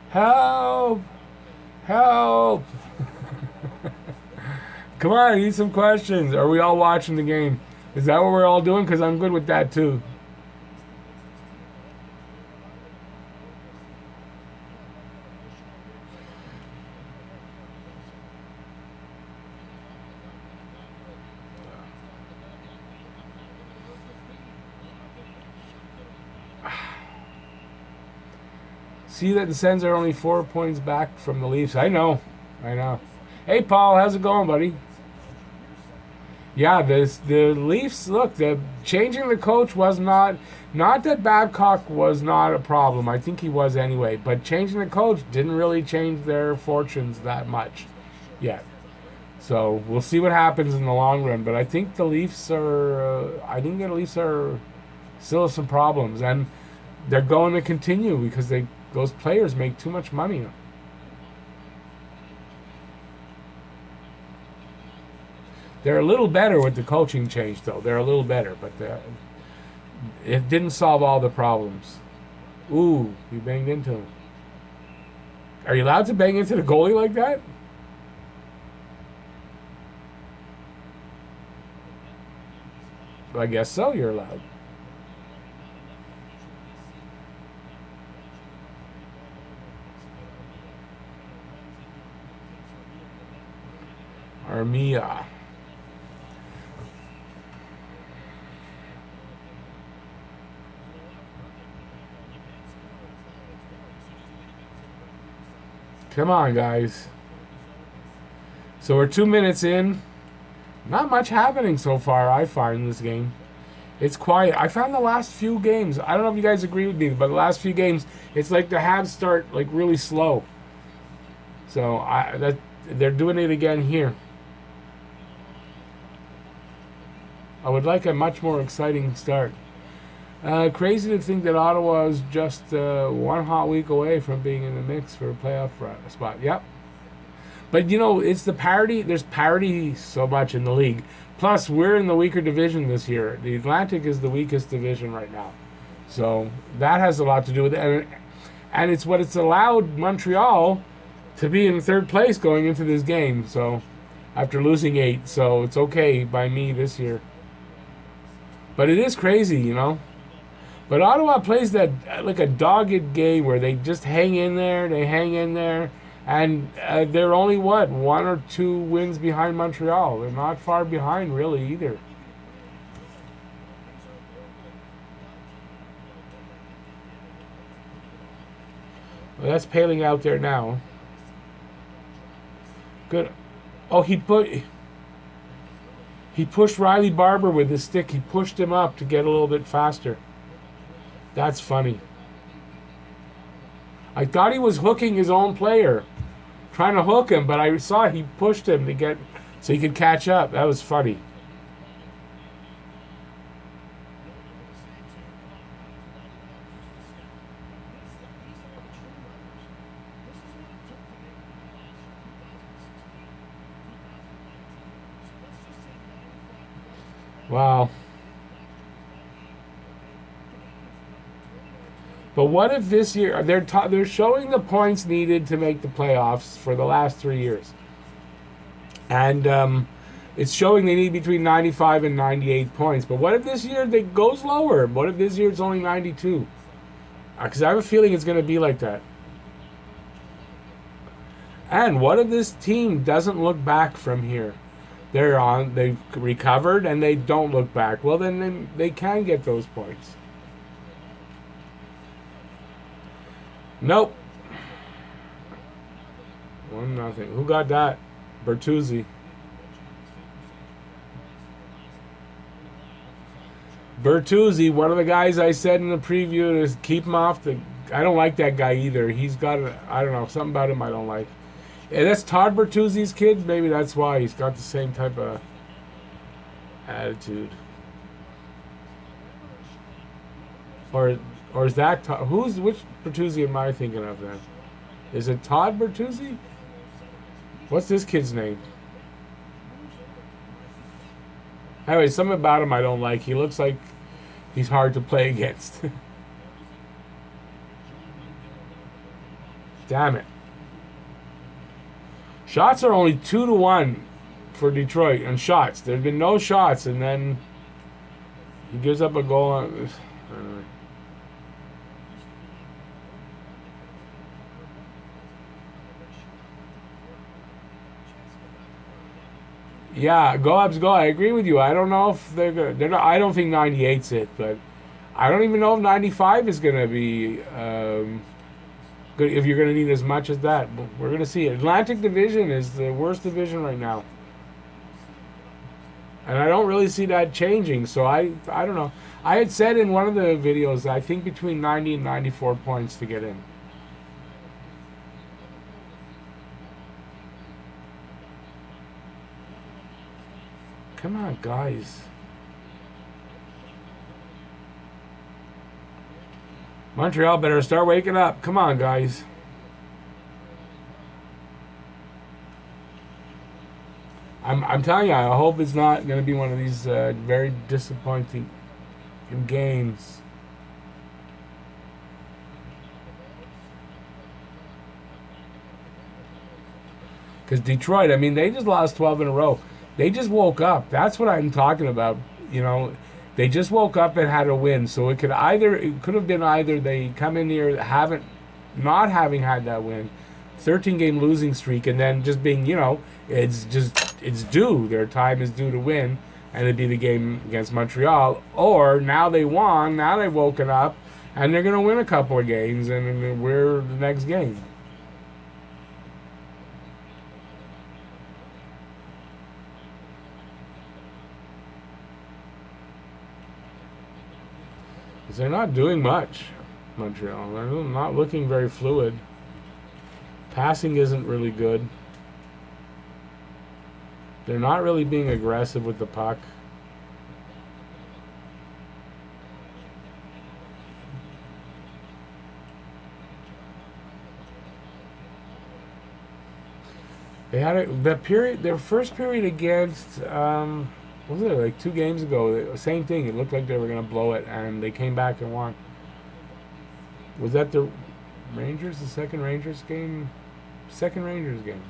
Help. Help. Come on. I need some questions. Are we all watching the game? Is that what we're all doing? Because I'm good with that, too. See that the Sens are only 4 points back from the Leafs. I know. Hey, Paul, how's it going, buddy? Yeah, the Leafs, look, changing the coach was not that Babcock was not a problem. I think he was anyway. But changing the coach didn't really change their fortunes that much yet. So we'll see what happens in the long run. But I think the Leafs are still some problems. And they're going to continue because those players make too much money. They're a little better with the coaching change, though. They're a little better, but it didn't solve all the problems. Ooh, you banged into him. Are you allowed to bang into the goalie like that? I guess so, you're allowed. Armia. Come on, guys. So we're 2 minutes in. Not much happening so far, I find, in this game. It's quiet. I found the last few games, I don't know if you guys agree with me, but the last few games, it's like the Habs start like really slow. So they're doing it again here. I would like a much more exciting start. Crazy to think that Ottawa is just one hot week away from being in the mix for a playoff spot. Yep. But you know, it's the parity. There's parity so much in the league. Plus, we're in the weaker division this year. The Atlantic is the weakest division right now, so that has a lot to do with it. And it's what it's allowed Montreal to be in third place going into this game. So after losing 8, so it's okay by me this year. But it is crazy, you know. But Ottawa plays that like a dogged game where they just hang in there. They hang in there. And they're only, what, 1 or 2 wins behind Montreal. They're not far behind, really, either. Well, that's Paling out there now. Good. Oh, he pushed Riley Barber with his stick. He pushed him up to get a little bit faster. That's funny. I thought he was hooking his own player, trying to hook him, but I saw he pushed him to get so he could catch up. That was funny. Wow. But what if this year they're showing the points needed to make the playoffs for the last 3 years, and it's showing they need between 95 and 98 points. But what if this year they goes lower? What if this year it's only 92? Because I have a feeling it's going to be like that. And what if this team doesn't look back from here? They've recovered and they don't look back. Well, then they can get those points. Nope. 1-0. Who got that? Bertuzzi. Bertuzzi, one of the guys I said in the preview is keep him off the. I don't like that guy either. He's got I don't know, something about him I don't like. And that's Todd Bertuzzi's kid. Maybe that's why he's got the same type of attitude. Or is that which Bertuzzi am I thinking of then? Is it Todd Bertuzzi? What's this kid's name? Anyway, something about him I don't like. He looks like he's hard to play against. Damn it. Shots are only 2-1 for Detroit, and shots. There's been no shots, and then he gives up a goal on this. Anyway. Yeah, go-ups go. I agree with you. I don't know if they're good. They're not. I don't think 98's it, but I don't even know if 95 is going to be good. If you're going to need as much as that, but we're going to see. Atlantic Division is the worst division right now, and I don't really see that changing. So I don't know. I had said in one of the videos I think between 90 and 94 points to get in. Come on, guys. Montreal better start waking up. Come on, guys. I'm telling you, I hope it's not going to be one of these very disappointing games. Because Detroit, I mean, they just lost 12 in a row. They just woke up. That's what I'm talking about. You know, they just woke up and had a win. So it could have been either they come in here not having had that win, 13-game losing streak, and then just being, you know, it's due. Their time is due to win, and it'd be the game against Montreal. Or now they won, now they've woken up, and they're going to win a couple of games, and we're the next game. They're not doing much, Montreal. They're not looking very fluid. Passing isn't really good. They're not really being aggressive with the puck. They had the period, their first period against, was it like 2 games ago? Same thing. It looked like they were going to blow it, and they came back and won. Was that the Rangers? The second Rangers game? Second Rangers game.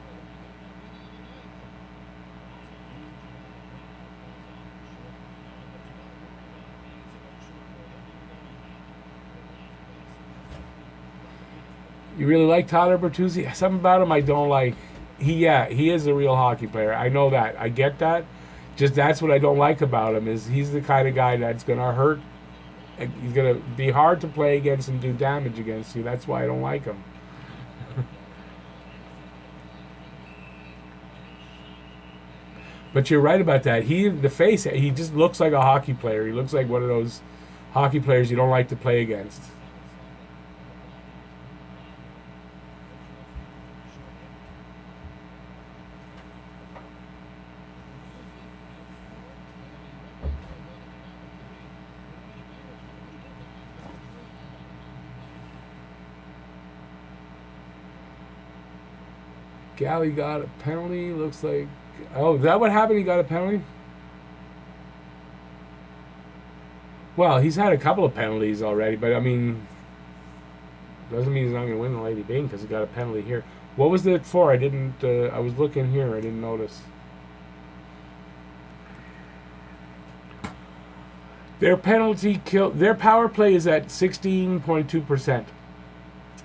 You really like Tyler Bertuzzi? Something about him I don't like. He is a real hockey player. I know that. I get that. Just that's what I don't like about him is he's the kind of guy that's gonna hurt. He's gonna be hard to play against and do damage against you. That's why I don't like him. But you're right about that. He just looks like a hockey player. He looks like one of those hockey players you don't like to play against. Galley got a penalty. Looks like. Oh, is that what happened? He got a penalty? Well, he's had a couple of penalties already, but I mean, doesn't mean he's not going to win the Lady Byng because he got a penalty here. What was it for? I didn't. I was looking here. I didn't notice. Their penalty kill. Their power play is at 16.2%,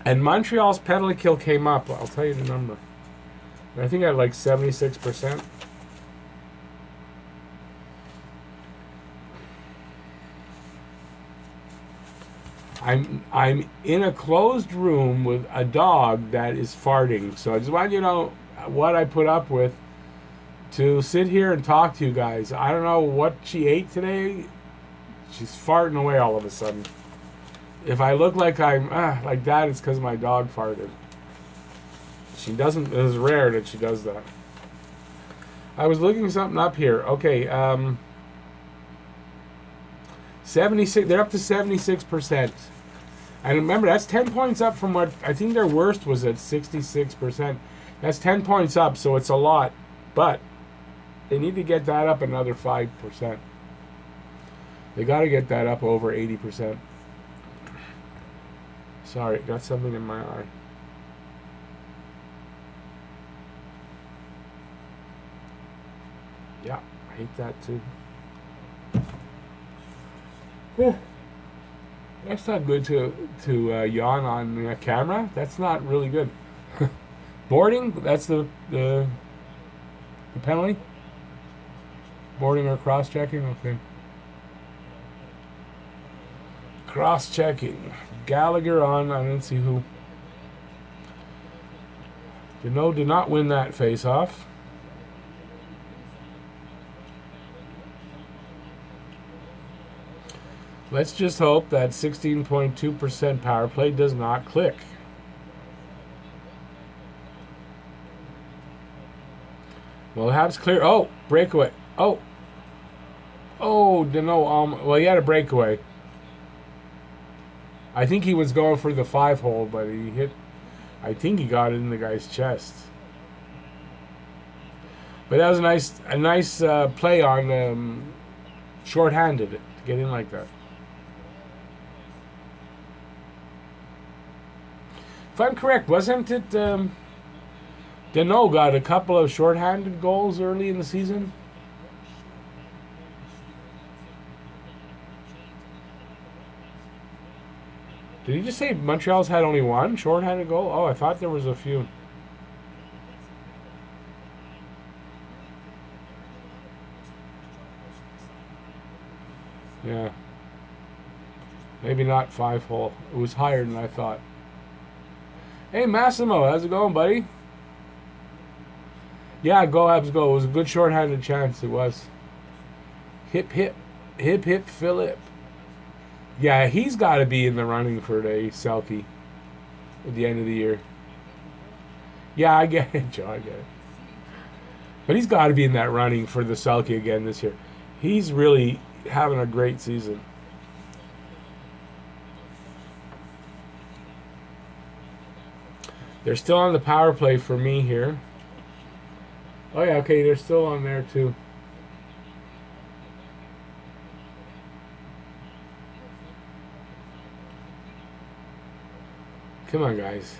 and Montreal's penalty kill came up. I'll tell you the number. I think at like 76%. I'm in a closed room with a dog that is farting. So I just want you to know what I put up with to sit here and talk to you guys. I don't know what she ate today. She's farting away all of a sudden. If I look like I'm like that, it's because my dog farted. She doesn't. It is rare that she does that. I was looking something up here. Okay, 76. They're up to 76%. And remember, that's 10 points up from what I think their worst was at 66%. That's 10 points up, so it's a lot. But they need to get that up another 5%. They got to get that up over 80%. Sorry, got something in my eye. Yeah, I hate that too. That's not good to yawn on camera. That's not really good. Boarding, that's the penalty? Boarding or cross-checking? Okay. Cross-checking. Gallagher on, I didn't see who. Deneau did not win that face-off. Let's just hope that 16.2% power play does not click. Well, Habs clear. Oh, breakaway. Oh, Deneau. Well, he had a breakaway. I think he was going for the 5-hole, but he hit. I think he got it in the guy's chest. But that was a nice play on shorthanded to get in like that. If I'm correct, wasn't it Deneau got a couple of shorthanded goals early in the season? Did he just say Montreal's had only one shorthanded goal? Oh, I thought there was a few. Yeah. Maybe not 5-hole. It was higher than I thought. Hey, Massimo, how's it going, buddy? Yeah, go Habs go. It was a good shorthanded chance. It was. Hip, hip. Hip, hip, Phillip. Yeah, he's got to be in the running for the Selke at the end of the year. Yeah, I get it, Joe. I get it. But he's got to be in that running for the Selke again this year. He's really having a great season. They're still on the power play for me here. Oh yeah, okay, they're still on there too. Come on, guys.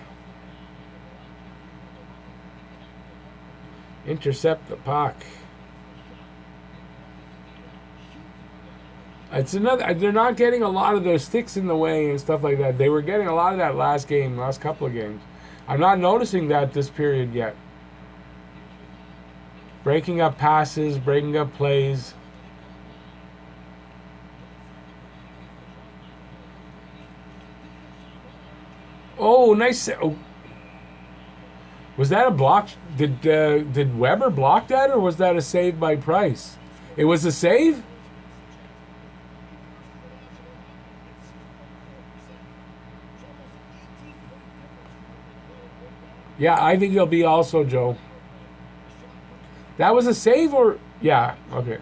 Intercept the puck. It's another. They're not getting a lot of those sticks in the way and stuff like that. They were getting a lot of that last couple of games. I'm not noticing that this period yet. Breaking up passes, breaking up plays. Oh, nice. Oh, was that a block? Did Weber block that, or was that a save by Price? It was a save. Yeah, I think he'll be also, Joe. That was a save, or yeah, okay.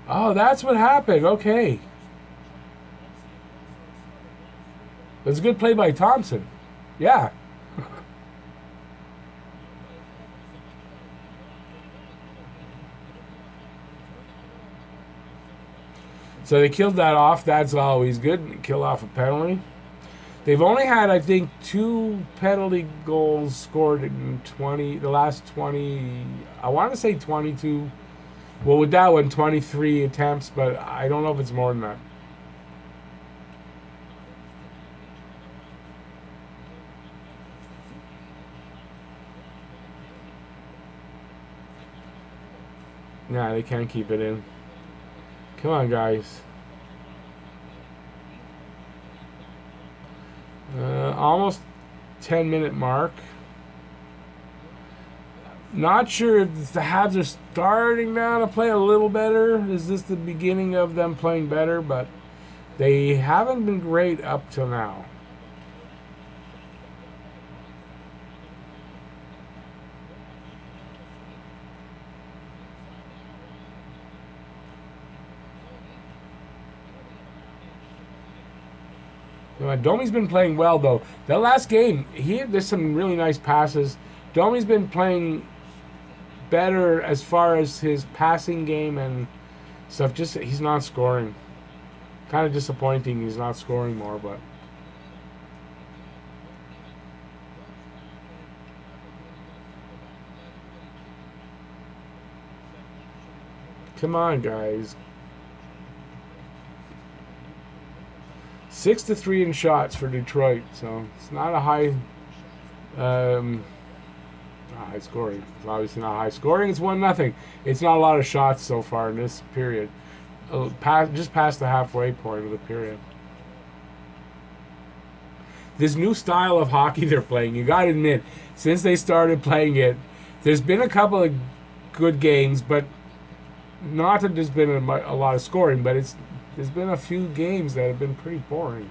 Oh, that's what happened. Okay, that's a good play by Thompson. Yeah. So they killed that off. That's always good. Kill off a penalty. They've only had, I think, 2 penalty goals scored in the last 20. I want to say 22. Well, with that one, 23 attempts, but I don't know if it's more than that. Nah, they can't keep it in. Come on, guys. Almost 10-minute mark. Not sure if the Habs are starting now to play a little better. Is this the beginning of them playing better? But they haven't been great up till now. Domi's been playing well though. That last game, there's some really nice passes. Domi's been playing better as far as his passing game and stuff. Just he's not scoring. Kind of disappointing. He's not scoring more, but come on, guys. 6-3 in shots for Detroit, so it's not a um, high scoring. It's obviously not high scoring. It's 1-0. It's not a lot of shots so far in this period. Just past the halfway point of the period. This new style of hockey they're playing, you got to admit, since they started playing it, there's been a couple of good games, but not that there's been a lot of scoring, but there's been a few games that have been pretty boring.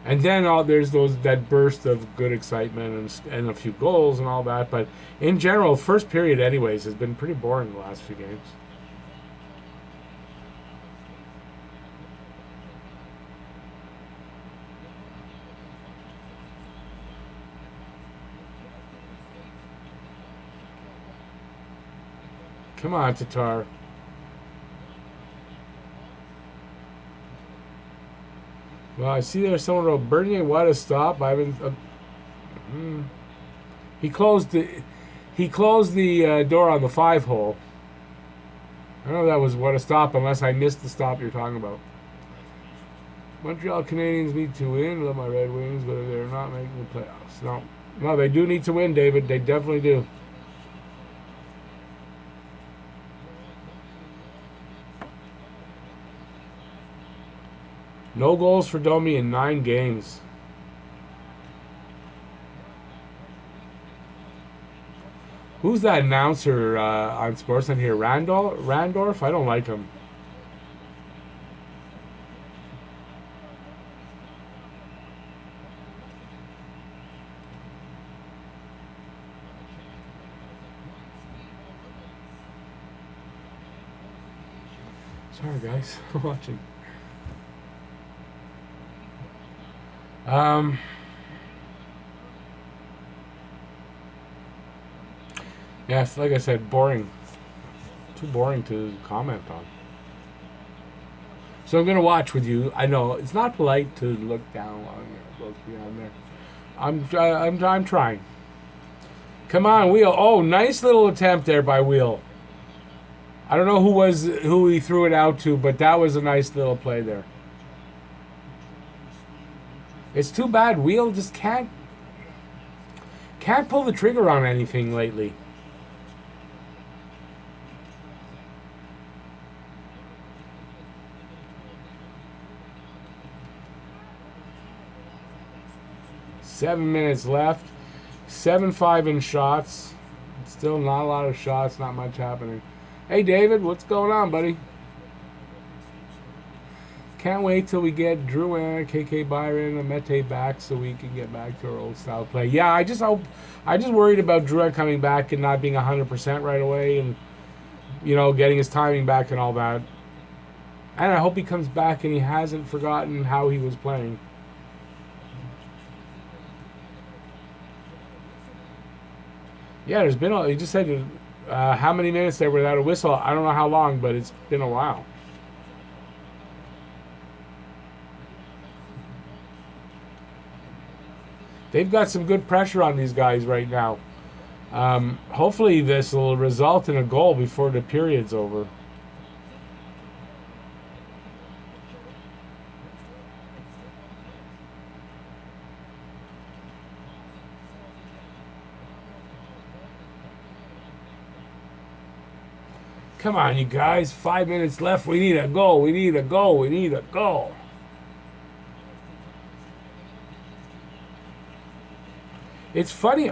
And then there's that burst of good excitement and a few goals and all that. But in general, first period, anyways, has been pretty boring the last few games. Come on, Tatar. Well, I see there's someone wrote Bernier. What a stop! I haven't. He closed the door on the 5-hole. I don't know if that was what a stop, unless I missed the stop you're talking about. Montreal Canadiens need to win. Love my Red Wings, but they're not making the playoffs. No, they do need to win, David. They definitely do. No goals for Domi in 9 games. Who's that announcer on Sportsnet here? Randorf? I don't like him. Sorry, guys. I'm watching. Um, yes, like I said, boring. Too boring to comment on. So I'm gonna watch with you. I know it's not polite to look down on look beyond there. I'm trying. Come on, Wheel. Oh, nice little attempt there by Wheel. I don't know who he threw it out to, but that was a nice little play there. It's too bad Wheel just can't pull the trigger on anything lately. Seven minutes left. 7-5 in shots. Still not a lot of shots, not much happening. Hey David, what's going on, buddy? Can't wait till we get Drew and KK Byron and Mete back so we can get back to our old style play. Yeah, I just worried about Drew coming back and not being 100% right away and, getting his timing back and all that. And I hope he comes back and he hasn't forgotten how he was playing. Yeah, he just said how many minutes there without a whistle. I don't know how long, but it's been a while. They've got some good pressure on these guys right now. Hopefully this will result in a goal before the period's over. Come on, you guys. 5 minutes left. We need a goal. We need a goal. We need a goal. It's funny.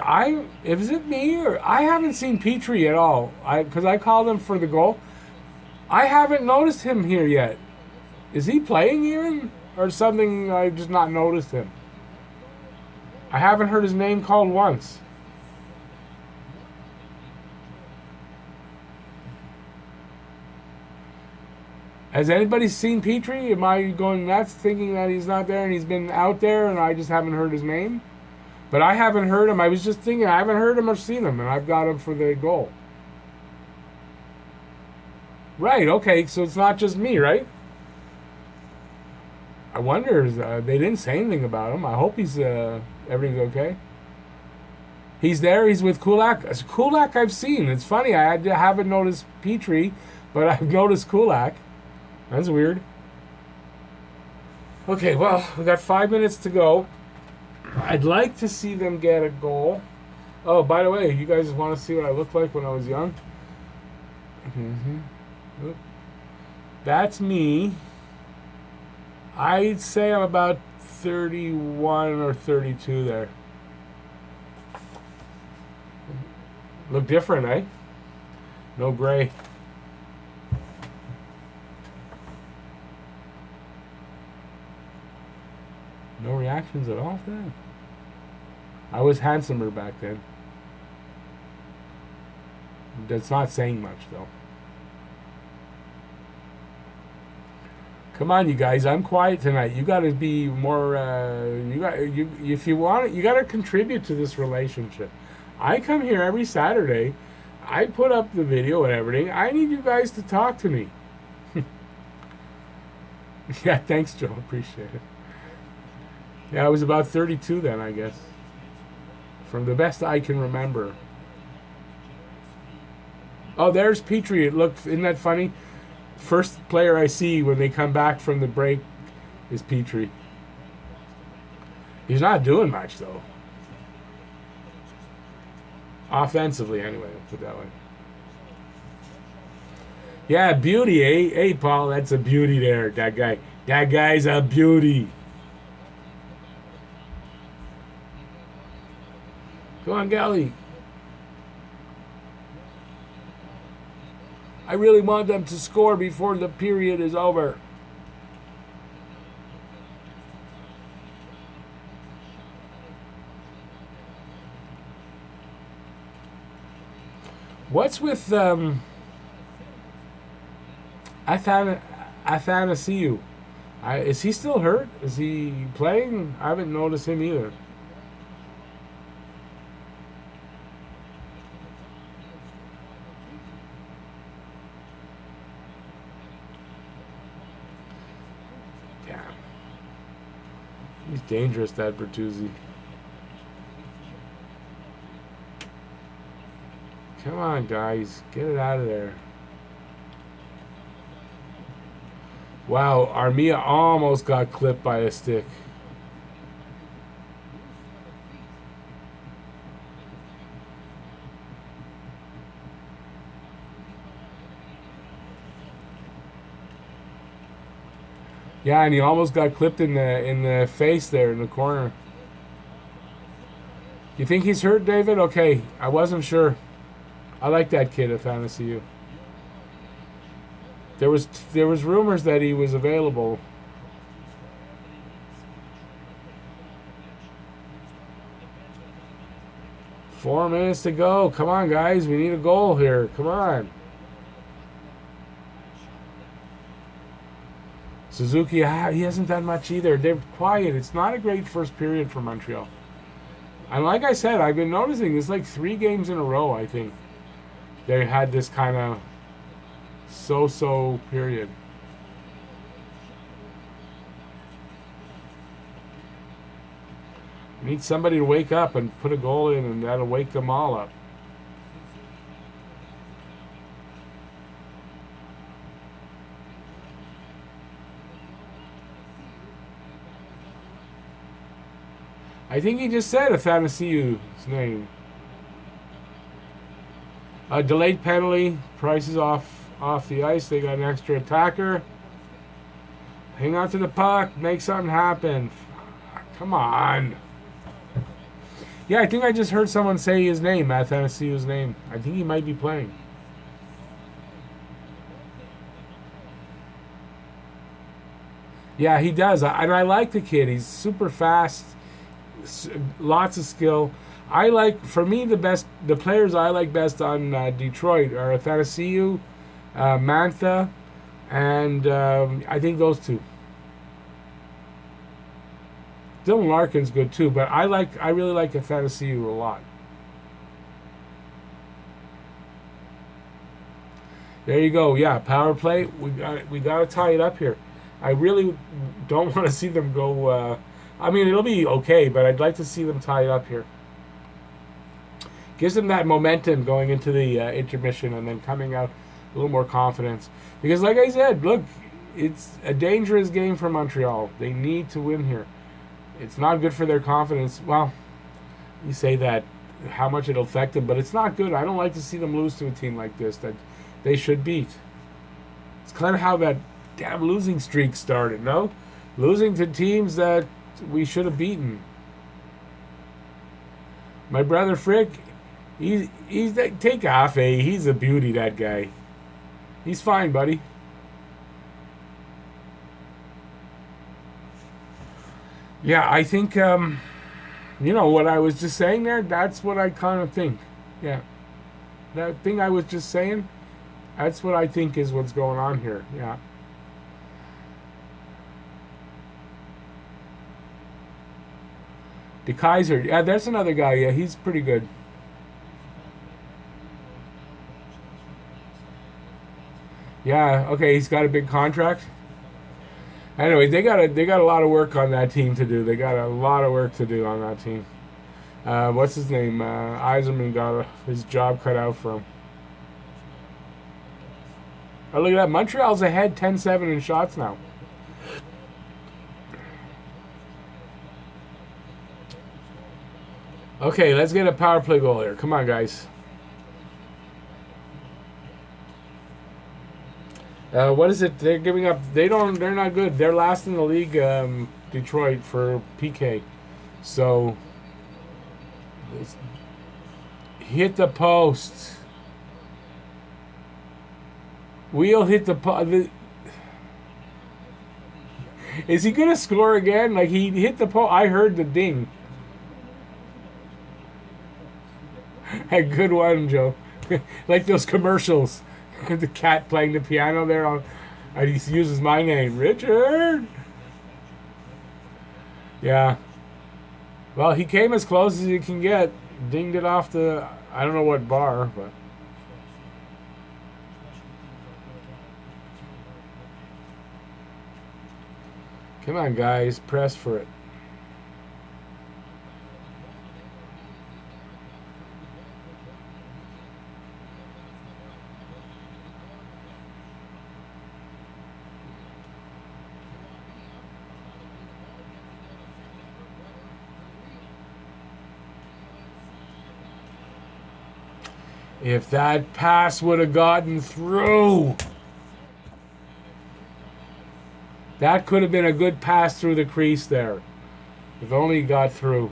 Is it me or I haven't seen Petrie at all? Because I called him for the goal. I haven't noticed him here yet. Is he playing even or something? I just not noticed him. I haven't heard his name called once. Has anybody seen Petrie? Am I going nuts thinking that he's not there and he's been out there and I just haven't heard his name? But I haven't heard him. I was just thinking I haven't heard him or seen him, and I've got him for the goal. Right, okay, so it's not just me, right? I wonder, they didn't say anything about him. I hope everything's okay. He's there, he's with Kulak. Kulak I've seen. It's funny, I haven't noticed Petrie, but I've noticed Kulak. That's weird. Okay, well, we got 5 minutes to go. I'd like to see them get a goal. Oh, by the way, you guys want to see what I looked like when I was young? Mm-hmm. That's me. I'd say I'm about 31 or 32 there. Look different, eh? No gray. No reactions at all then. I was handsomer back then. That's not saying much though. Come on, you guys. I'm quiet tonight. You got to be more. If you want it, you got to contribute to this relationship. I come here every Saturday. I put up the video and everything. I need you guys to talk to me. Yeah, thanks, Joe. Appreciate it. Yeah, I was about 32 then, I guess. From the best I can remember. Oh, there's Petrie. Isn't that funny? First player I see when they come back from the break is Petrie. He's not doing much, though. Offensively, anyway, put it that way. Yeah, beauty, eh? Hey, Paul, that's a beauty there, that guy. That guy's a beauty. Come on, Gally. I really want them to score before the period is over. What's with Athanasiou? Is he still hurt? Is he playing? I haven't noticed him either. Damn. He's dangerous, that Bertuzzi. Come on, guys. Get it out of there. Wow, Armia almost got clipped by a stick. Yeah, and he almost got clipped in the face there in the corner. You think he's hurt, David? Okay, I wasn't sure. I like that kid at Fantasy U. There was rumors that he was available. Four minutes to go. Come on, guys. We need a goal here. Come on. Suzuki, he hasn't done much either. They're quiet. It's not a great first period for Montreal. And like I said, I've been noticing it's like 3 games in a row, I think. They had this kind of so-so period. Need somebody to wake up and put a goal in, and that'll wake them all up. I think he just said Athanasiou's name. A delayed penalty. Price is off the ice. They got an extra attacker. Hang on to the puck. Make something happen. Come on. Yeah, I think I just heard someone say his name, Athanasiou's name. I think he might be playing. Yeah, he does. And I like the kid. He's super fast. Lots of skill. For me, the players I like best on Detroit are Athanasiou, Mantha, and I think those two. Dylan Larkin's good too, but I really like Athanasiou a lot. There you go. Yeah, power play. We got to tie it up here. I really don't want to see them go. I mean, it'll be okay, but I'd like to see them tie it up here. Gives them that momentum going into the intermission and then coming out a little more confidence. Because, like I said, look, it's a dangerous game for Montreal. They need to win here. It's not good for their confidence. Well, you say that, how much it'll affect them, but it's not good. I don't like to see them lose to a team like this that they should beat. It's kind of how that damn losing streak started, no? Losing to teams that we should have beaten. My brother Frick, he's take off, eh? He's a beauty, that guy. He's fine, buddy. Yeah, I think, what I was just saying there, that's what I kind of think. Yeah. That thing I was just saying, that's what I think is what's going on here. Yeah. De Kaiser, yeah, there's another guy. Yeah, he's pretty good. Yeah, okay, he's got a big contract. Anyway, they got a lot of work on that team to do. They got a lot of work to do on that team. What's his name? Eiserman got his job cut out for him. Oh, look at that. Montreal's ahead 10-7 in shots now. Okay, let's get a power play goal here. Come on, guys. What is it? They're giving up. They're not good. They're last in the league, Detroit, for PK. So, hit the post. Wheel hit the post. Is he going to score again? Like, he hit the post. I heard the ding. A good one, Joe. Like those commercials. The cat playing the piano there. And he uses my name, Richard. Yeah. Well, he came as close as you can get. Dinged it off the, I don't know what bar, but. Come on, guys. Press for it. If that pass would have gotten through, that could have been a good pass through the crease there. If only he got through.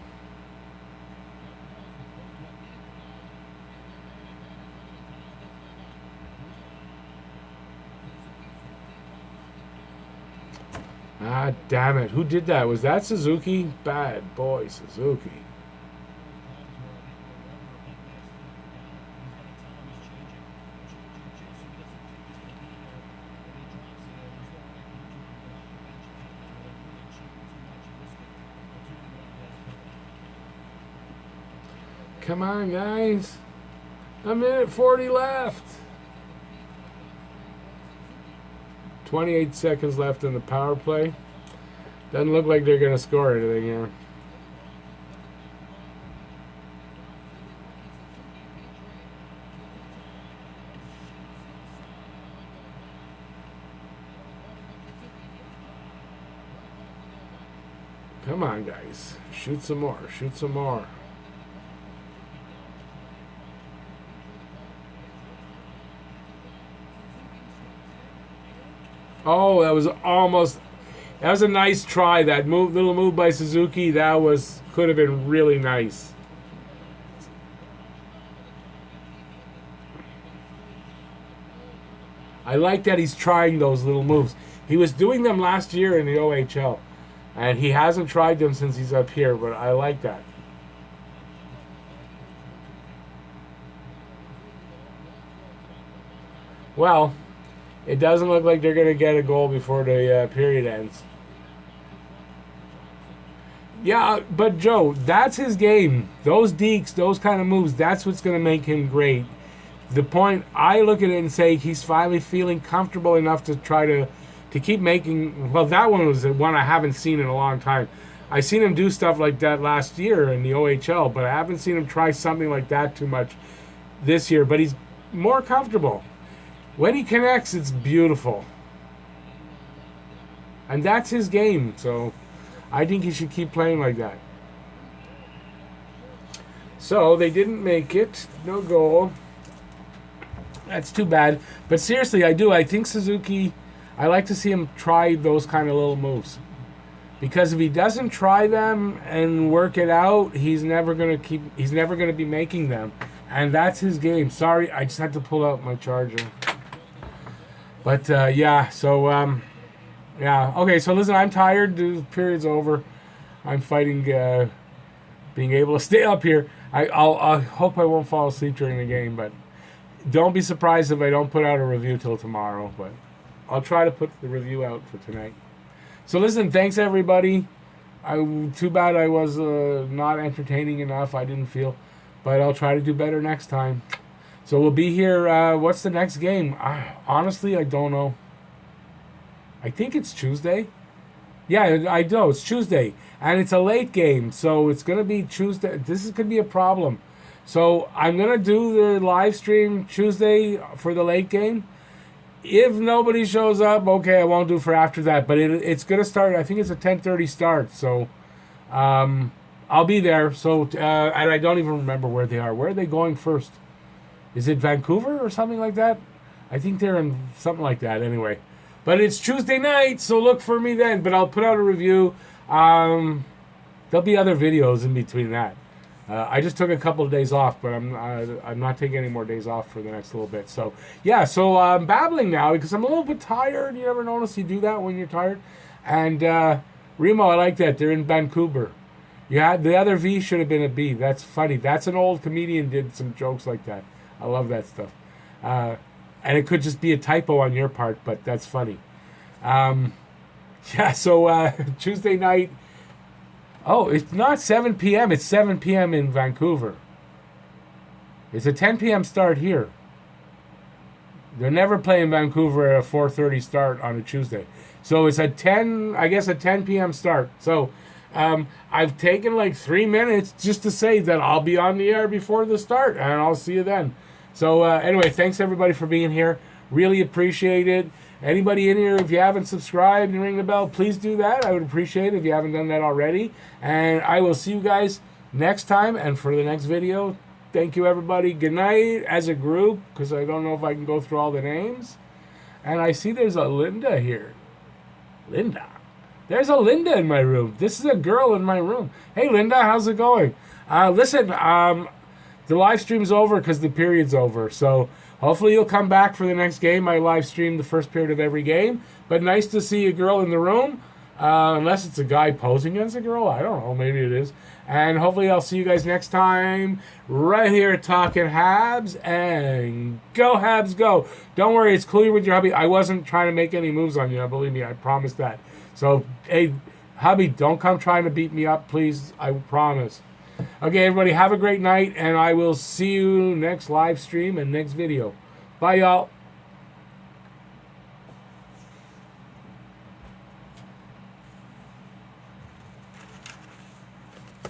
Ah, damn it. Who did that? Was that Suzuki? Bad boy, Suzuki. Come on, guys. A minute 40 left. 28 seconds left in the power play. Doesn't look like they're going to score anything here. Come on, guys. Shoot some more. Shoot some more. Oh, that was almost. That was a nice try. That little move by Suzuki. That could have been really nice. I like that he's trying those little moves. He was doing them last year in the OHL, and he hasn't tried them since he's up here. But I like that. Well, it doesn't look like they're going to get a goal before the period ends. Yeah, but Joe, that's his game. Those dekes, those kind of moves, that's what's going to make him great. The point, I look at it and say he's finally feeling comfortable enough to try to keep making. Well, that one was the one I haven't seen in a long time. I seen him do stuff like that last year in the OHL, but I haven't seen him try something like that too much this year. But he's more comfortable. When he connects, it's beautiful. And that's his game, so I think he should keep playing like that. So they didn't make it. No goal. That's too bad. But seriously, I do. I think Suzuki, I like to see him try those kind of little moves. Because if he doesn't try them and work it out, he's never gonna be making them. And that's his game. Sorry, I just had to pull out my charger. But yeah, so yeah. Okay, so listen, I'm tired. The period's over. I'm fighting being able to stay up here. I hope I won't fall asleep during the game, but don't be surprised if I don't put out a review till tomorrow. But I'll try to put the review out for tonight. So listen, thanks everybody. Too bad I was not entertaining enough. I didn't feel, but I'll try to do better next time. So we'll be here. What's the next game? Honestly, I don't know. I think it's Tuesday. Yeah, I know. It's Tuesday. And it's a late game. So it's going to be Tuesday. This is going to be a problem. So I'm going to do the live stream Tuesday for the late game. If nobody shows up, okay, I won't do for after that. But it's going to start. I think it's a 10:30 start. So I'll be there. So and I don't even remember where they are. Where are they going first? Is it Vancouver or something like that? I think they're in something like that anyway. But it's Tuesday night, so look for me then. But I'll put out a review. There'll be other videos in between that. I just took a couple of days off, but I'm not taking any more days off for the next little bit. So yeah, so I'm babbling now because I'm a little bit tired. You ever notice you do that when you're tired? And Remo, I like that. They're in Vancouver. Yeah, the other V should have been a B. That's funny. That's an old comedian did some jokes like that. I love that stuff. And it could just be a typo on your part, but that's funny. Yeah, so Tuesday night, Oh, it's not 7 p.m. It's 7 p.m. in Vancouver. It's a 10 p.m. start here. They're never playing Vancouver at a 4:30 start on a Tuesday. So it's a 10, I guess a 10 p.m. start. So I've taken like 3 minutes just to say that I'll be on the air before the start, and I'll see you then. So anyway, thanks everybody for being here. Really appreciate it. Anybody in here, if you haven't subscribed and ring the bell, please do that. I would appreciate it if you haven't done that already. And I will see you guys next time and for the next video. Thank you, everybody. Good night as a group, because I don't know if I can go through all the names. And I see there's a Linda here. Linda. There's a Linda in my room. This is a girl in my room. Hey, Linda, how's it going? Listen, the live stream's over because the period's over. So hopefully you'll come back for the next game. I live stream the first period of every game. But nice to see a girl in the room. Unless it's a guy posing as a girl. I don't know. Maybe it is. And hopefully I'll see you guys next time right here at Talking Habs. And go Habs, go. Don't worry, it's cool with your hubby. I wasn't trying to make any moves on you. Believe me, I promise that. So, hey, hubby, don't come trying to beat me up, please. I promise. Okay, everybody, have a great night. And I will see you next live stream and next video. Bye, y'all.